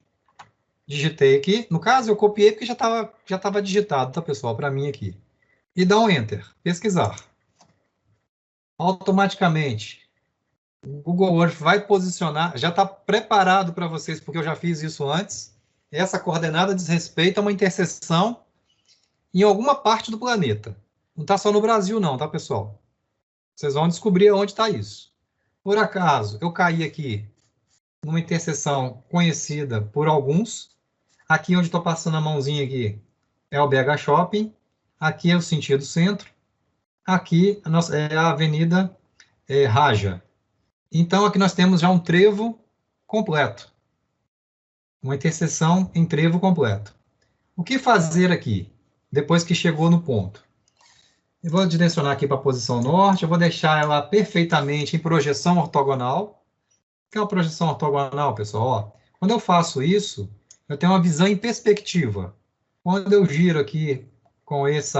Digitei aqui. No caso, eu copiei porque já estava digitado, tá, pessoal? Para mim aqui. E dá um Enter. Pesquisar. Automaticamente, o Google Earth vai posicionar. Já está preparado para vocês, porque eu já fiz isso antes. Essa coordenada diz respeito a uma interseção em alguma parte do planeta. Não está só no Brasil, não, tá, pessoal? Vocês vão descobrir onde está isso. Por acaso, eu caí aqui numa interseção conhecida por alguns. Aqui onde estou passando a mãozinha aqui é o BH Shopping. Aqui é o sentido centro. Aqui é a Avenida Raja. Então, aqui nós temos já um trevo completo. Uma interseção em trevo completo. O que fazer aqui, depois que chegou no ponto? Eu vou direcionar aqui para a posição norte, eu vou deixar ela perfeitamente em projeção ortogonal. O que é uma projeção ortogonal, pessoal? Ó, quando eu faço isso, eu tenho uma visão em perspectiva. Quando eu giro aqui com esse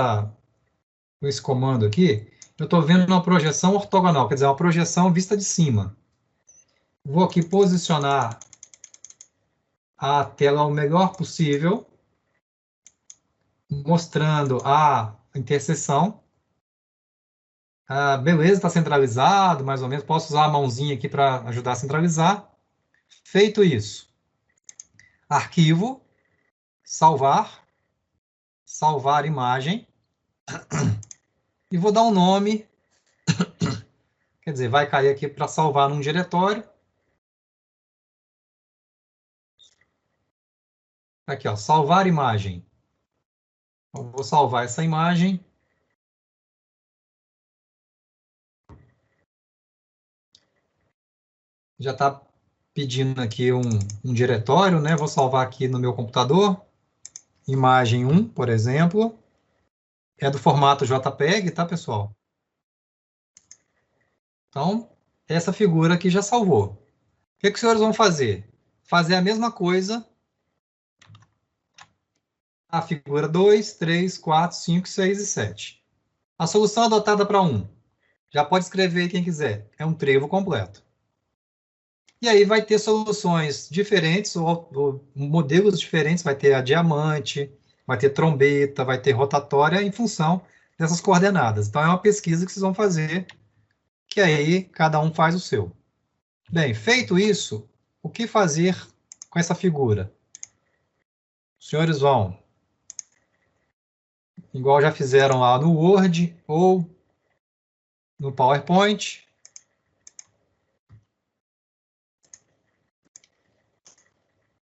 comando aqui, eu estou vendo uma projeção ortogonal, quer dizer, uma projeção vista de cima. Vou aqui posicionar a tela o melhor possível, mostrando a interseção. Beleza, está centralizado, mais ou menos. Posso usar a mãozinha aqui para ajudar a centralizar. Feito isso, arquivo, salvar imagem, e vou dar um nome, quer dizer, vai cair aqui para salvar num diretório. Aqui, ó, salvar imagem. Eu vou salvar essa imagem. Já está pedindo aqui um diretório, né? Vou salvar aqui no meu computador. Imagem 1, por exemplo. É do formato JPEG, tá, pessoal? Então, essa figura aqui já salvou. O que os senhores vão fazer? Fazer a mesma coisa. A figura 2, 3, 4, 5, 6 e 7. A solução adotada para 1. Já pode escrever quem quiser. É um trevo completo. E aí vai ter soluções diferentes, ou modelos diferentes. Vai ter a diamante, vai ter trombeta, vai ter rotatória em função dessas coordenadas. Então, é uma pesquisa que vocês vão fazer, que aí cada um faz o seu. Bem, feito isso, o que fazer com essa figura? Os senhores vão, igual já fizeram lá no Word ou no PowerPoint,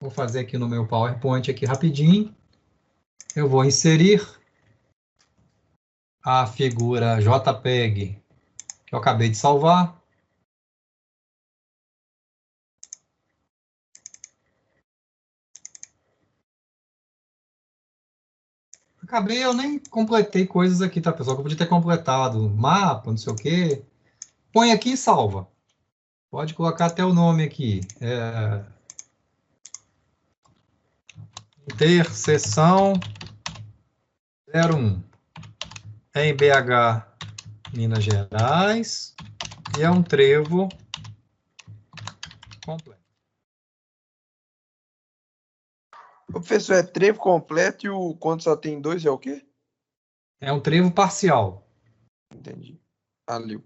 Vou fazer aqui no meu PowerPoint aqui rapidinho. Eu vou inserir a figura JPEG que eu acabei de salvar. Eu nem completei coisas aqui, tá, pessoal? Que eu podia ter completado mapa, não sei o quê. Põe aqui e salva. Pode colocar até o nome aqui. Interseção 01. É em BH, Minas Gerais. E é um trevo completo. O professor, é trevo completo e o quando só tem 2 é o quê? É um trevo parcial. Entendi. Valeu.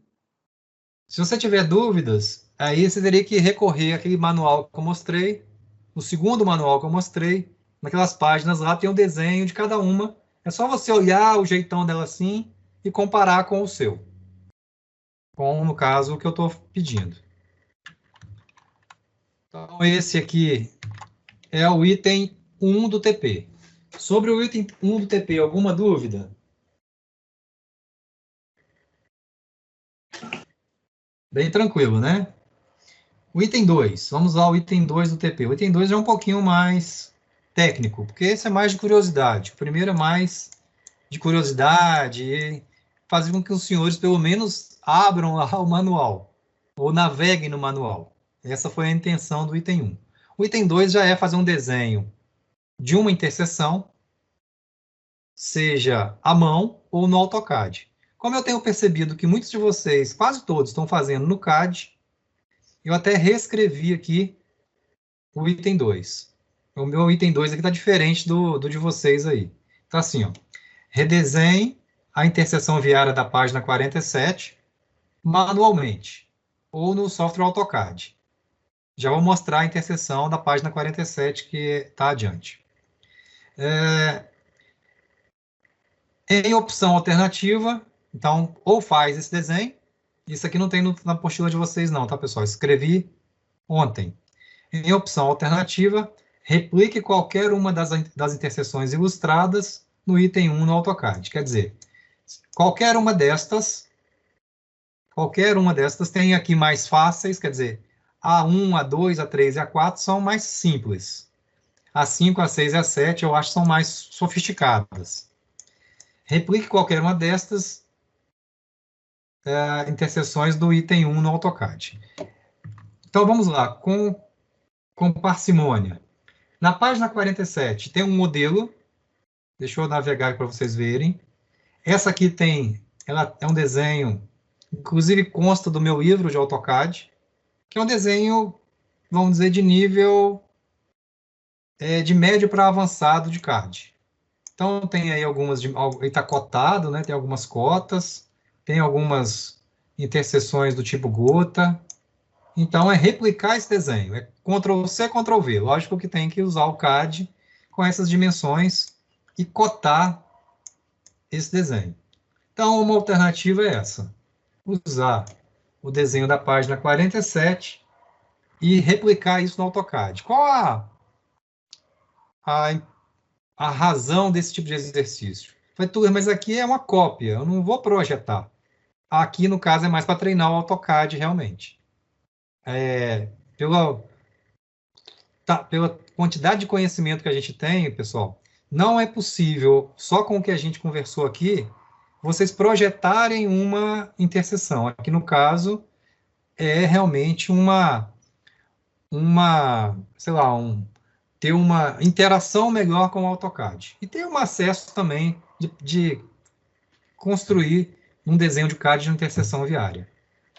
Se você tiver dúvidas, aí você teria que recorrer àquele manual que eu mostrei, o segundo manual que eu mostrei, naquelas páginas lá tem o desenho de cada uma. É só você olhar o jeitão dela assim e comparar com o seu. Com, no caso, o que eu estou pedindo. Então, esse aqui é o item 1 do TP. Sobre o item 1 do TP, alguma dúvida? Bem tranquilo, né? O item 2, vamos ao item 2 do TP. O item 2 é um pouquinho mais técnico, porque esse é mais de curiosidade. O primeiro é mais de curiosidade, e fazer com que os senhores, pelo menos, abram lá o manual, ou naveguem no manual. Essa foi a intenção do item 1. O item 2 já é fazer um desenho de uma interseção, seja à mão ou no AutoCAD. Como eu tenho percebido que muitos de vocês, quase todos, estão fazendo no CAD, eu até reescrevi aqui o item 2. O meu item 2 aqui está diferente do de vocês aí. Então, assim, ó, redesenhe a interseção viária da página 47 manualmente, ou no software AutoCAD. Já vou mostrar a interseção da página 47 que está adiante. Em opção alternativa, então, ou faz esse desenho, isso aqui não tem na apostila de vocês não, tá, pessoal? Escrevi ontem. Em opção alternativa, replique qualquer uma das interseções ilustradas no item 1 no AutoCAD. Quer dizer, qualquer uma destas tem aqui mais fáceis, quer dizer, A1, A2, A3 e A4 são mais simples. A5, A6 e A7 eu acho que são mais sofisticadas. Replique qualquer uma destas interseções do item 1 no AutoCAD. Então, vamos lá, com parcimônia. Na página 47, tem um modelo, deixa eu navegar para vocês verem. Essa aqui ela é um desenho, inclusive consta do meu livro de AutoCAD, que é um desenho, vamos dizer, de nível de médio para avançado de CAD. Então, tem aí ele está cotado, né? Tem algumas cotas, tem algumas interseções do tipo gota. Então, é replicar esse desenho. É Ctrl+C, Ctrl+V. Lógico que tem que usar o CAD com essas dimensões e cotar esse desenho. Então, uma alternativa é essa. Usar o desenho da página 47 e replicar isso no AutoCAD. Qual a razão desse tipo de exercício? Foi tudo, mas aqui é uma cópia, eu não vou projetar. Aqui, no caso, é mais para treinar o AutoCAD realmente. Pela quantidade de conhecimento que a gente tem, pessoal, não é possível, só com o que a gente conversou aqui, vocês projetarem uma interseção. Aqui, no caso, é realmente ter uma interação melhor com o AutoCAD. E ter um acesso também de construir um desenho de CAD de interseção viária.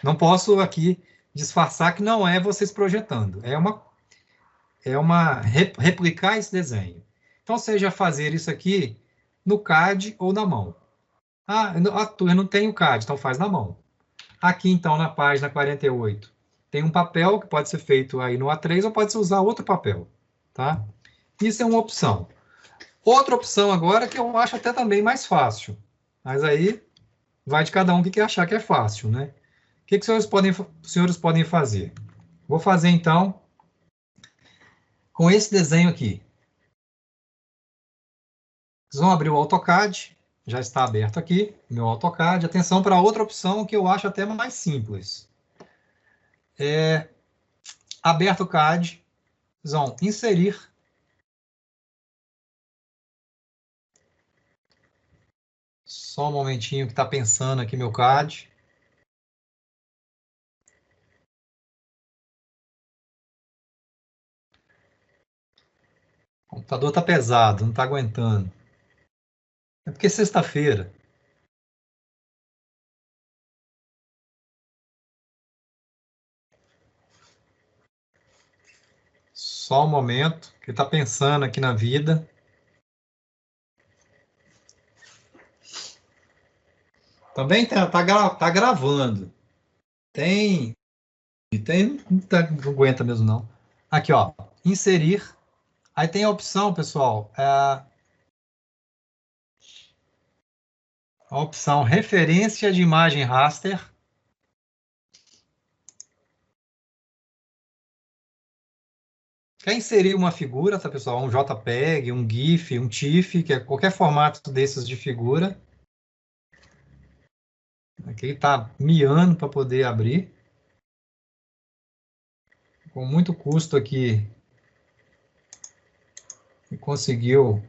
Não posso aqui disfarçar que não é vocês projetando, replicar esse desenho. Então, seja fazer isso aqui no CAD ou na mão. Eu não tenho CAD, então faz na mão. Aqui, então, na página 48, tem um papel que pode ser feito aí no A3 ou pode-se usar outro papel, tá? Isso é uma opção. Outra opção agora que eu acho até também mais fácil, mas aí vai de cada um que quer achar que é fácil, né? O que os senhores podem fazer? Vou fazer, então, com esse desenho aqui. Vocês vão abrir o AutoCAD, já está aberto aqui, meu AutoCAD. Atenção para outra opção que eu acho até mais simples. Aberto o CAD, vocês vão inserir. Só um momentinho que está pensando aqui meu CAD. O computador está pesado, não está aguentando. É porque é sexta-feira. Só um momento, que está pensando aqui na vida. Também tá gravando. Não aguenta mesmo não. Aqui, ó, inserir. Aí tem a opção, pessoal, a opção referência de imagem raster. Quer inserir uma figura, tá, pessoal? Um JPEG, um GIF, um TIFF, que é qualquer formato desses de figura. Aqui ele está miando para poder abrir. Com muito custo aqui. E conseguiu.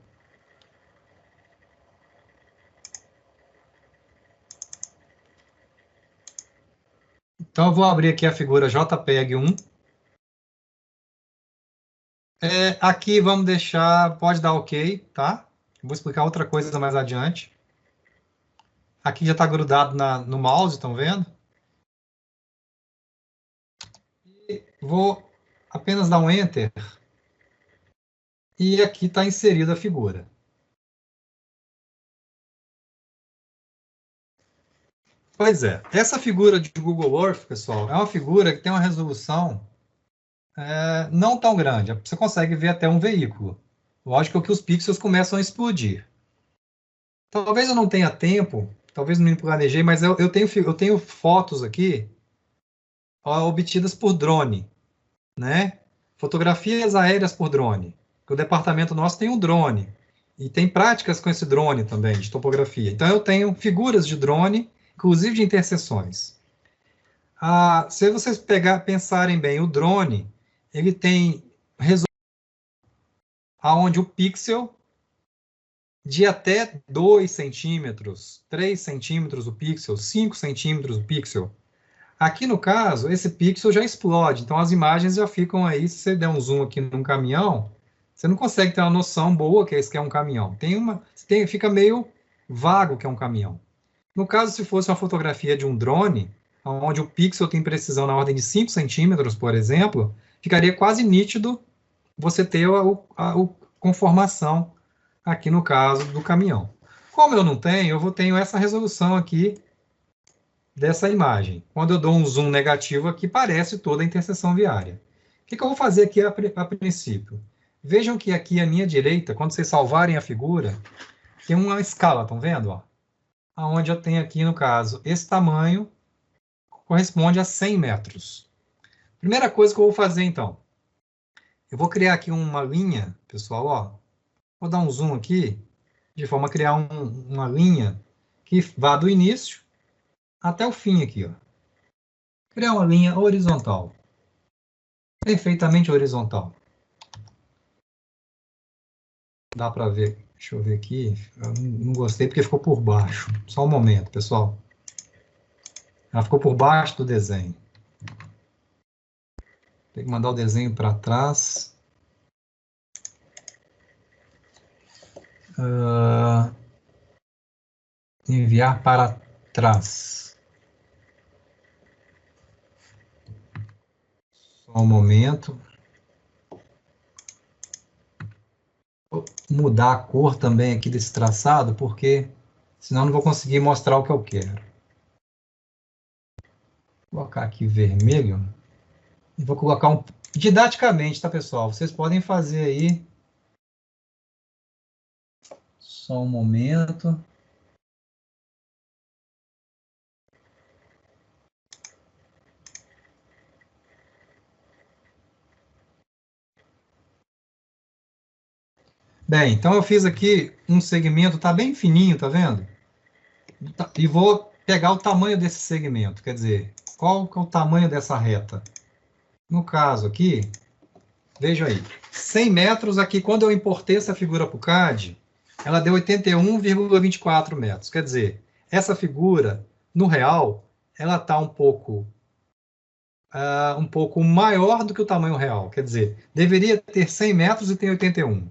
Então eu vou abrir aqui a figura JPEG 1. Aqui vamos deixar, pode dar OK, tá? Vou explicar outra coisa mais adiante. Aqui já está grudado no mouse, estão vendo? E vou apenas dar um Enter. E aqui está inserida a figura. Pois é, essa figura de Google Earth, pessoal, é uma figura que tem uma resolução não tão grande. Você consegue ver até um veículo. Lógico que os pixels começam a explodir. Talvez eu não tenha tempo, talvez não me planejei, mas eu tenho fotos aqui obtidas por drone, né? Fotografias aéreas por drone. O departamento nosso tem um drone. E tem práticas com esse drone também, de topografia. Então eu tenho figuras de drone, inclusive de interseções. Se vocês pensarem bem, o drone, ele tem resolução aonde o pixel de até 2 centímetros, 3 centímetros o pixel, 5 centímetros o pixel. Aqui no caso, esse pixel já explode, então as imagens já ficam aí, se você der um zoom aqui num caminhão, você não consegue ter uma noção boa que esse que é um caminhão. Fica meio vago que é um caminhão. No caso, se fosse uma fotografia de um drone, onde o pixel tem precisão na ordem de 5 centímetros, por exemplo, ficaria quase nítido você ter a conformação aqui no caso do caminhão. Como eu não tenho, tenho essa resolução aqui dessa imagem. Quando eu dou um zoom negativo aqui, parece toda a interseção viária. O que eu vou fazer aqui a princípio? Vejam que aqui à minha direita, quando vocês salvarem a figura, tem uma escala, estão vendo? Ó? Onde eu tenho aqui, no caso, esse tamanho corresponde a 100 metros. Primeira coisa que eu vou fazer, então, eu vou criar aqui uma linha, pessoal, ó. Vou dar um zoom aqui, de forma a criar uma linha que vá do início até o fim aqui, ó. Criar uma linha horizontal. Perfeitamente horizontal. Dá para ver. Deixa eu ver aqui. Eu não gostei porque ficou por baixo. Só um momento, pessoal. Ela ficou por baixo do desenho. Tem que mandar o desenho para trás. Enviar para trás. Só um momento. Vou mudar a cor também aqui desse traçado, porque senão eu não vou conseguir mostrar o que eu quero. Vou colocar aqui vermelho. E vou colocar didaticamente, tá, pessoal? Vocês podem fazer aí. Só um momento. Bem, então eu fiz aqui um segmento, tá bem fininho, tá vendo? E vou pegar o tamanho desse segmento, quer dizer, qual que é o tamanho dessa reta? No caso aqui, veja aí, 100 metros aqui, quando eu importei essa figura para o CAD, ela deu 81,24 metros. Quer dizer, essa figura, no real, ela está um pouco maior do que o tamanho real. Quer dizer, deveria ter 100 metros e tem 81.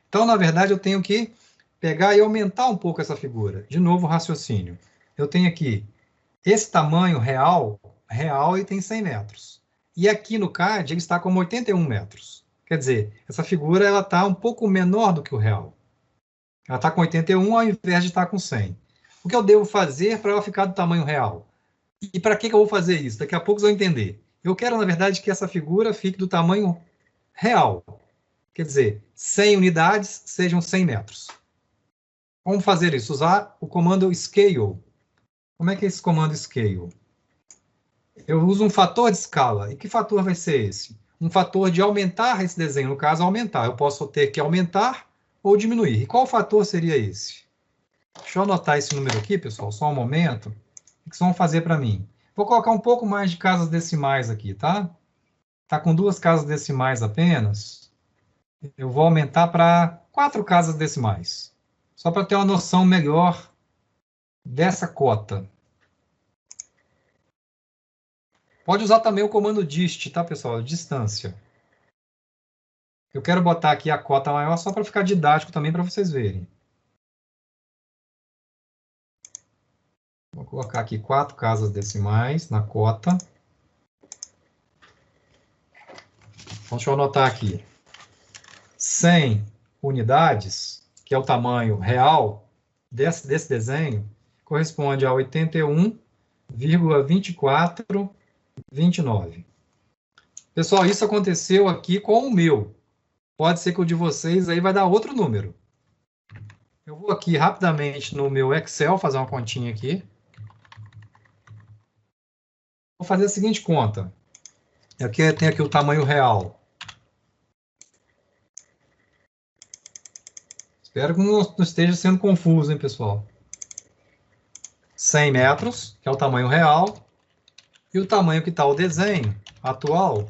Então, na verdade, eu tenho que pegar e aumentar um pouco essa figura. De novo, o raciocínio. Eu tenho aqui esse tamanho real e tem 100 metros. E aqui no CAD, ele está como 81 metros. Quer dizer, essa figura ela está um pouco menor do que o real. Ela está com 81 ao invés de estar com 100. O que eu devo fazer para ela ficar do tamanho real? E para que eu vou fazer isso? Daqui a pouco vocês vão entender. Eu quero, na verdade, que essa figura fique do tamanho real. Quer dizer, 100 unidades sejam 100 metros. Como fazer isso? Usar o comando scale. Como é que é esse comando scale? Eu uso um fator de escala. E que fator vai ser esse? Um fator de aumentar esse desenho. No caso, aumentar. Eu posso ter que aumentar ou diminuir. E qual fator seria esse? Deixa eu anotar esse número aqui, pessoal, só um momento. O que vocês vão fazer para mim? Vou colocar um pouco mais de casas decimais aqui, tá? Tá com 2 casas decimais apenas. Eu vou aumentar para 4 casas decimais. Só para ter uma noção melhor dessa cota. Pode usar também o comando dist, tá, pessoal? Distância. Eu quero botar aqui a cota maior só para ficar didático também para vocês verem. Vou colocar aqui 4 casas decimais na cota. Então, deixa eu anotar aqui. 100 unidades, que é o tamanho real desse desenho, corresponde a 81,2429. Pessoal, isso aconteceu aqui com o meu. Pode ser que o de vocês aí vai dar outro número. Eu vou aqui rapidamente no meu Excel fazer uma continha aqui. Vou fazer a seguinte conta. Aqui tem aqui o tamanho real. Espero que não esteja sendo confuso, hein, pessoal? 100 metros, que é o tamanho real. E o tamanho que está o desenho atual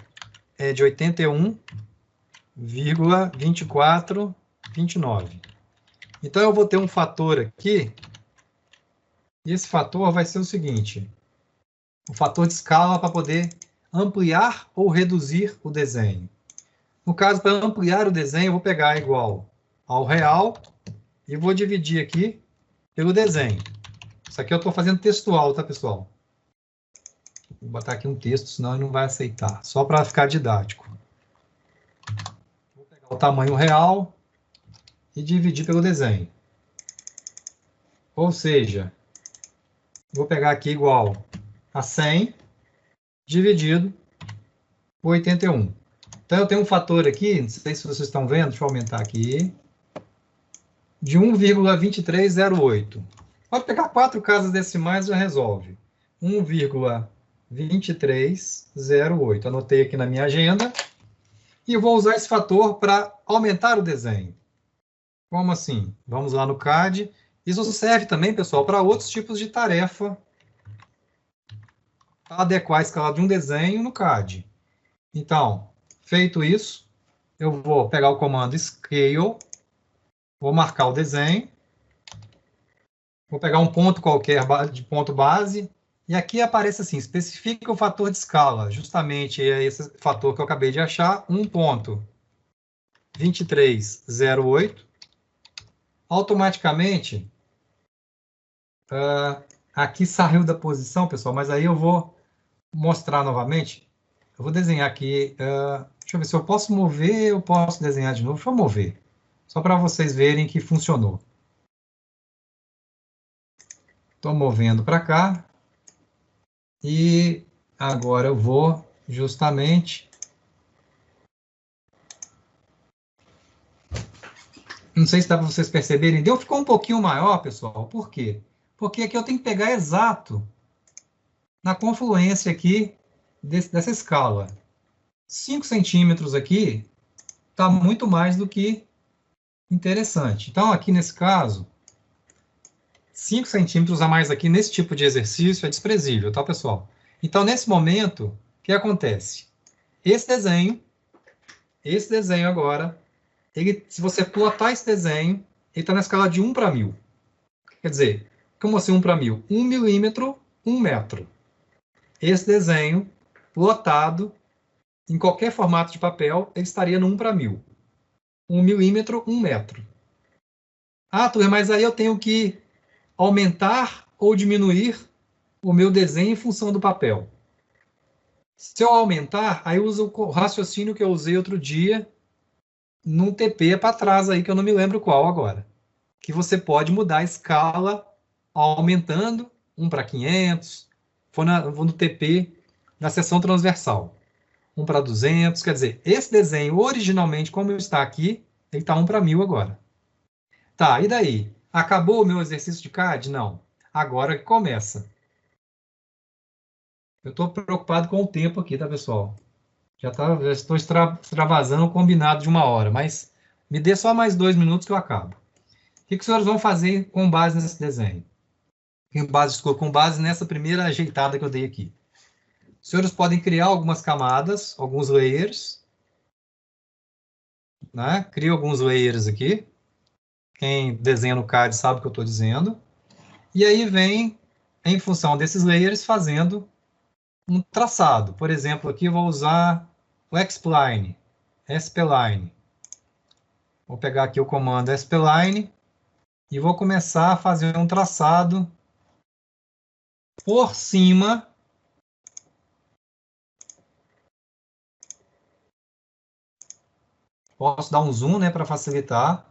é de 81,2429. Então, eu vou ter um fator aqui. E esse fator vai ser o seguinte. O fator de escala para poder ampliar ou reduzir o desenho. No caso, para ampliar o desenho, eu vou pegar igual ao real e vou dividir aqui pelo desenho. Isso aqui eu estou fazendo textual, tá, pessoal? Vou botar aqui um texto, senão ele não vai aceitar. Só para ficar didático. Vou pegar o tamanho real e dividir pelo desenho. Ou seja, vou pegar aqui igual a 100 dividido por 81. Então, eu tenho um fator aqui, não sei se vocês estão vendo, deixa eu aumentar aqui, de 1,2308. Pode pegar 4 casas decimais e já resolve. 1,2308. Anotei aqui na minha agenda. E eu vou usar esse fator para aumentar o desenho. Como assim? Vamos lá no CAD. Isso serve também, pessoal, para outros tipos de tarefa. Para adequar a escala de um desenho no CAD. Então, feito isso, eu vou pegar o comando Scale, vou marcar o desenho, vou pegar um ponto qualquer de ponto base, e aqui aparece assim, especifica o fator de escala, justamente é esse fator que eu acabei de achar, 1,2308. Automaticamente, aqui saiu da posição, pessoal, mas aí eu vou mostrar novamente. Eu vou desenhar aqui, deixa eu ver se eu posso mover, eu posso desenhar de novo. Deixa eu mover, só para vocês verem que funcionou. Estou movendo para cá. E agora eu vou justamente... Não sei se dá para vocês perceberem. Ficou um pouquinho maior, pessoal. Por quê? Porque aqui eu tenho que pegar exato na confluência aqui dessa escala. 5 centímetros aqui está muito mais do que Interessante. Então, aqui nesse caso, 5 centímetros a mais aqui nesse tipo de exercício é desprezível, tá, pessoal? Então, nesse momento, o que acontece? Esse desenho agora, se você plotar esse desenho, ele está na escala de 1 para 1000. Quer dizer, como assim 1 para 1000? 1 milímetro, 1 metro. Esse desenho, plotado, em qualquer formato de papel, ele estaria no 1 para 1000. 1 milímetro, 1 metro. Ah, Túlio, mas aí eu tenho que aumentar ou diminuir o meu desenho em função do papel. Se eu aumentar, aí eu uso o raciocínio que eu usei outro dia num TP para trás aí, que eu não me lembro qual agora. Que você pode mudar a escala aumentando 1 para 500, vou no TP na seção transversal. 1 para 200, quer dizer, esse desenho originalmente, como está aqui, ele está 1 para 1000 agora. Tá, e daí? Acabou o meu exercício de CAD? Não. Agora que começa. Eu estou preocupado com o tempo aqui, tá, pessoal? Já estou extravasando o combinado de 1 hora, mas me dê só mais 2 minutos que eu acabo. O que os senhores vão fazer com base nesse desenho? Com base nessa primeira ajeitada que eu dei aqui. Os senhores podem criar algumas camadas, alguns layers. Né? Crio alguns layers aqui. Quem desenha no CAD sabe o que eu estou dizendo. E aí vem, em função desses layers, fazendo um traçado. Por exemplo, aqui eu vou usar o Xpline, Spline. Vou pegar aqui o comando Spline e vou começar a fazer um traçado por cima posso dar um zoom, né, para facilitar,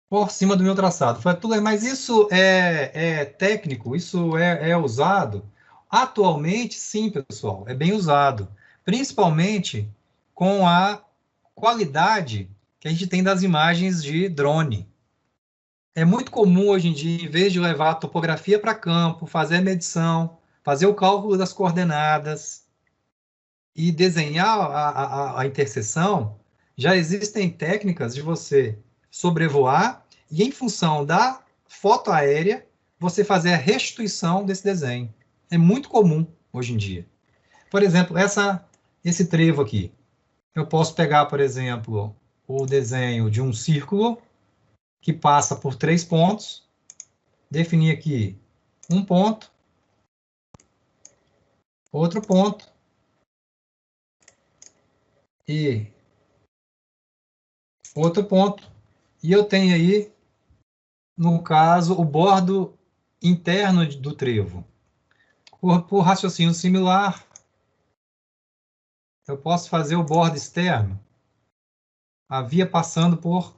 por cima do meu traçado. Mas isso é técnico? Isso é usado? Atualmente, sim, pessoal, é bem usado. Principalmente com a qualidade que a gente tem das imagens de drone. É muito comum hoje em dia, em vez de levar a topografia para campo, fazer a medição, fazer o cálculo das coordenadas e desenhar a interseção, já existem técnicas de você sobrevoar e, em função da foto aérea, você fazer a restituição desse desenho. É muito comum hoje em dia. Por exemplo, esse trevo aqui. Eu posso pegar, por exemplo, o desenho de um círculo que passa por 3 pontos, definir aqui um ponto, outro ponto, e outro ponto, e eu tenho aí, no caso, o bordo interno do trevo. Por raciocínio similar, eu posso fazer o bordo externo, a via passando por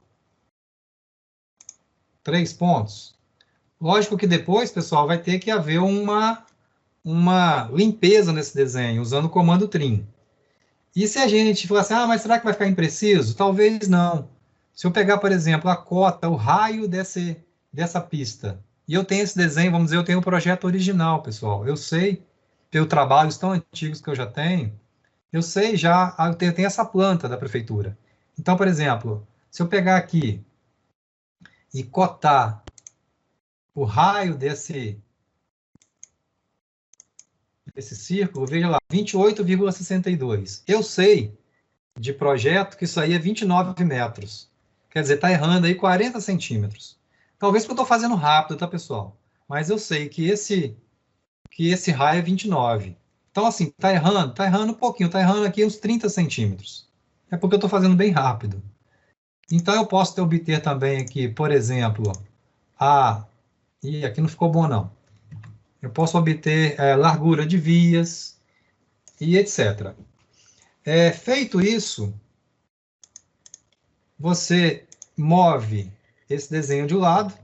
3 pontos. Lógico que depois, pessoal, vai ter que haver uma limpeza nesse desenho, usando o comando trim. E se a gente falar assim, mas será que vai ficar impreciso? Talvez não. Se eu pegar, por exemplo, a cota, o raio dessa pista, e eu tenho esse desenho, vamos dizer, eu tenho um projeto original, pessoal. Eu sei, pelos trabalhos tão antigos que eu já tenho, eu sei já, eu tenho essa planta da prefeitura. Então, por exemplo, se eu pegar aqui e cotar o raio desse círculo, veja lá, 28,62. Eu sei de projeto que isso aí é 29 metros. Quer dizer, está errando aí 40 centímetros. Talvez porque eu estou fazendo rápido, tá, pessoal? Mas eu sei que esse raio é 29. Então, assim, está errando um pouquinho, está errando aqui uns 30 centímetros. É porque eu estou fazendo bem rápido. Então, eu posso obter também aqui, por exemplo, Ih, aqui não ficou bom, não. Eu posso obter largura de vias e etc. Feito isso, você move esse desenho de lado.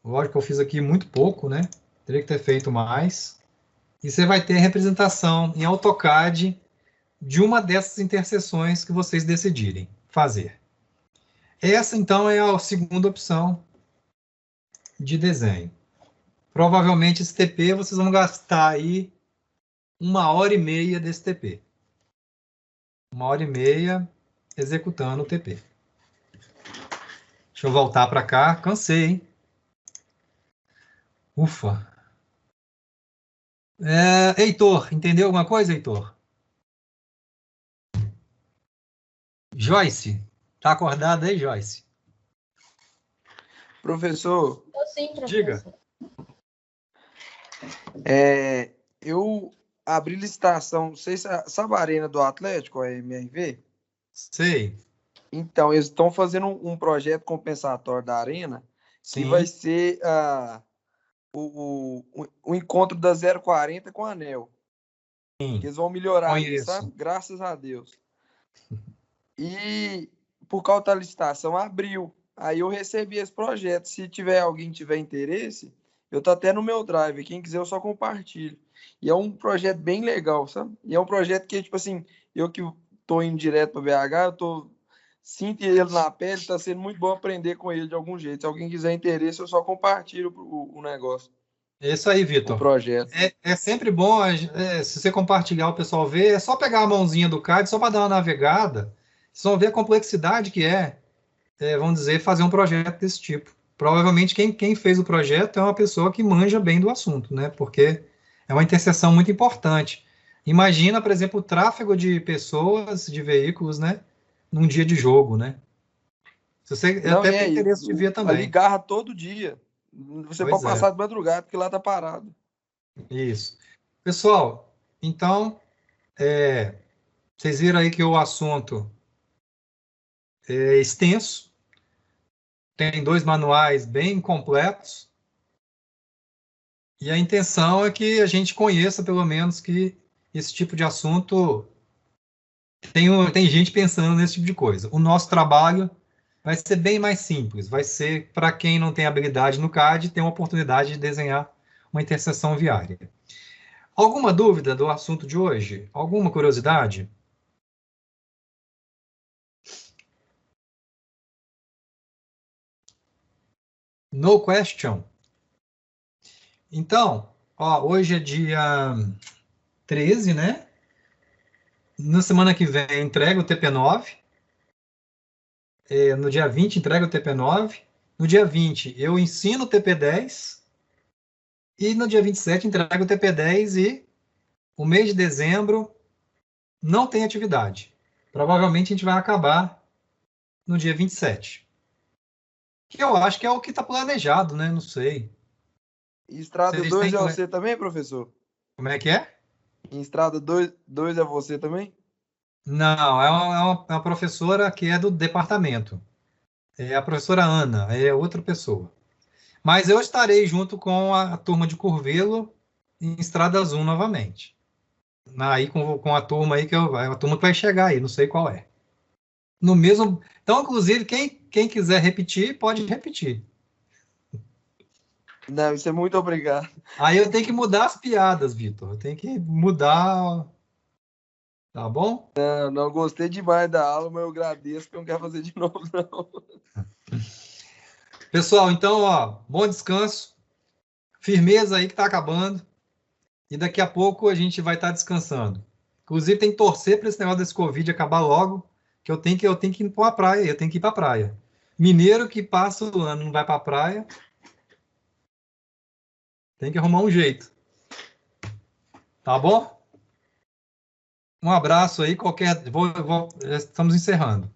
Lógico que eu fiz aqui muito pouco, né? Teria que ter feito mais. E você vai ter a representação em AutoCAD de uma dessas interseções que vocês decidirem fazer. Essa, então, é a segunda opção de desenho. Provavelmente esse TP vocês vão gastar aí 1 hora e meia desse TP. 1 hora e meia executando o TP. Deixa eu voltar para cá. Cansei, hein? Ufa. Heitor, entendeu alguma coisa, Heitor? Joyce, tá acordada aí, Joyce? Professor, Sim, professor. Diga. Eu abri licitação, não sei se sabe a Arena do Atlético, a MRV? Sei. Então, eles estão fazendo um projeto compensatório da Arena, que Sim. vai ser o encontro da 040 com a ANEL. Sim. Que eles vão melhorar ali, Conheço. sabe? Graças a Deus. E por causa da licitação, abriu. Aí eu recebi esse projeto. Se alguém tiver interesse, eu tô até no meu drive. Quem quiser, eu só compartilho. E é um projeto bem legal, sabe? E é um projeto que, tipo assim, eu que tô indo direto para BH, sinto ele na pele, tá sendo muito bom aprender com ele de algum jeito. Se alguém quiser interesse, eu só compartilho o negócio. É isso aí, Vitor. O projeto. É sempre bom, se você compartilhar, o pessoal ver, é só pegar a mãozinha do CAD, só para dar uma navegada, vocês vão ver a complexidade que vamos dizer, fazer um projeto desse tipo. Provavelmente quem fez o projeto é uma pessoa que manja bem do assunto, né? Porque é uma interseção muito importante. Imagina, por exemplo, o tráfego de pessoas, de veículos, né? Num dia de jogo, né? Se você até tem interesse de ver Ali também. garra todo dia. Você Pois pode passar de madrugada, porque lá tá parado. Isso. Pessoal, então, vocês viram aí que o assunto é extenso, tem 2 manuais bem completos, e a intenção é que a gente conheça, pelo menos, que esse tipo de assunto tem gente pensando nesse tipo de coisa. O nosso trabalho vai ser bem mais simples, vai ser para quem não tem habilidade no CAD, ter uma oportunidade de desenhar uma interseção viária. Alguma dúvida do assunto de hoje? Alguma curiosidade? No question. Então, hoje é dia 13, né? Na semana que vem entrega o TP9. No dia 20 entrega o TP9. No dia 20 eu ensino o TP10. E no dia 27 entrega o TP10 e o mês de dezembro não tem atividade. Provavelmente a gente vai acabar no dia 27. Que eu acho que é o que está planejado, né? Não sei. E Estrada Vocês 2 têm é você também, professor? Como é que é? Em Estrada 2 é você também? Não, é uma professora que é do departamento. É a professora Ana, é outra pessoa. Mas eu estarei junto com a turma de Curvelo em Estradas 1 novamente. Aí com a turma aí, a turma que vai chegar aí, não sei qual é. No mesmo. Então, inclusive, quem quiser repetir, pode repetir. Não, isso é muito obrigado. Aí eu tenho que mudar as piadas, Vitor. Eu tenho que mudar. Tá bom? Não gostei demais da aula, mas eu agradeço, porque eu não quero fazer de novo, não. Pessoal, então, bom descanso. Firmeza aí que tá acabando. E daqui a pouco a gente vai estar descansando. Inclusive, tem que torcer para esse negócio desse Covid acabar logo, que eu tenho que ir para a praia, eu tenho que ir para a praia. Mineiro que passa o ano não vai para a praia, tem que arrumar um jeito. Tá bom? Um abraço aí, estamos encerrando.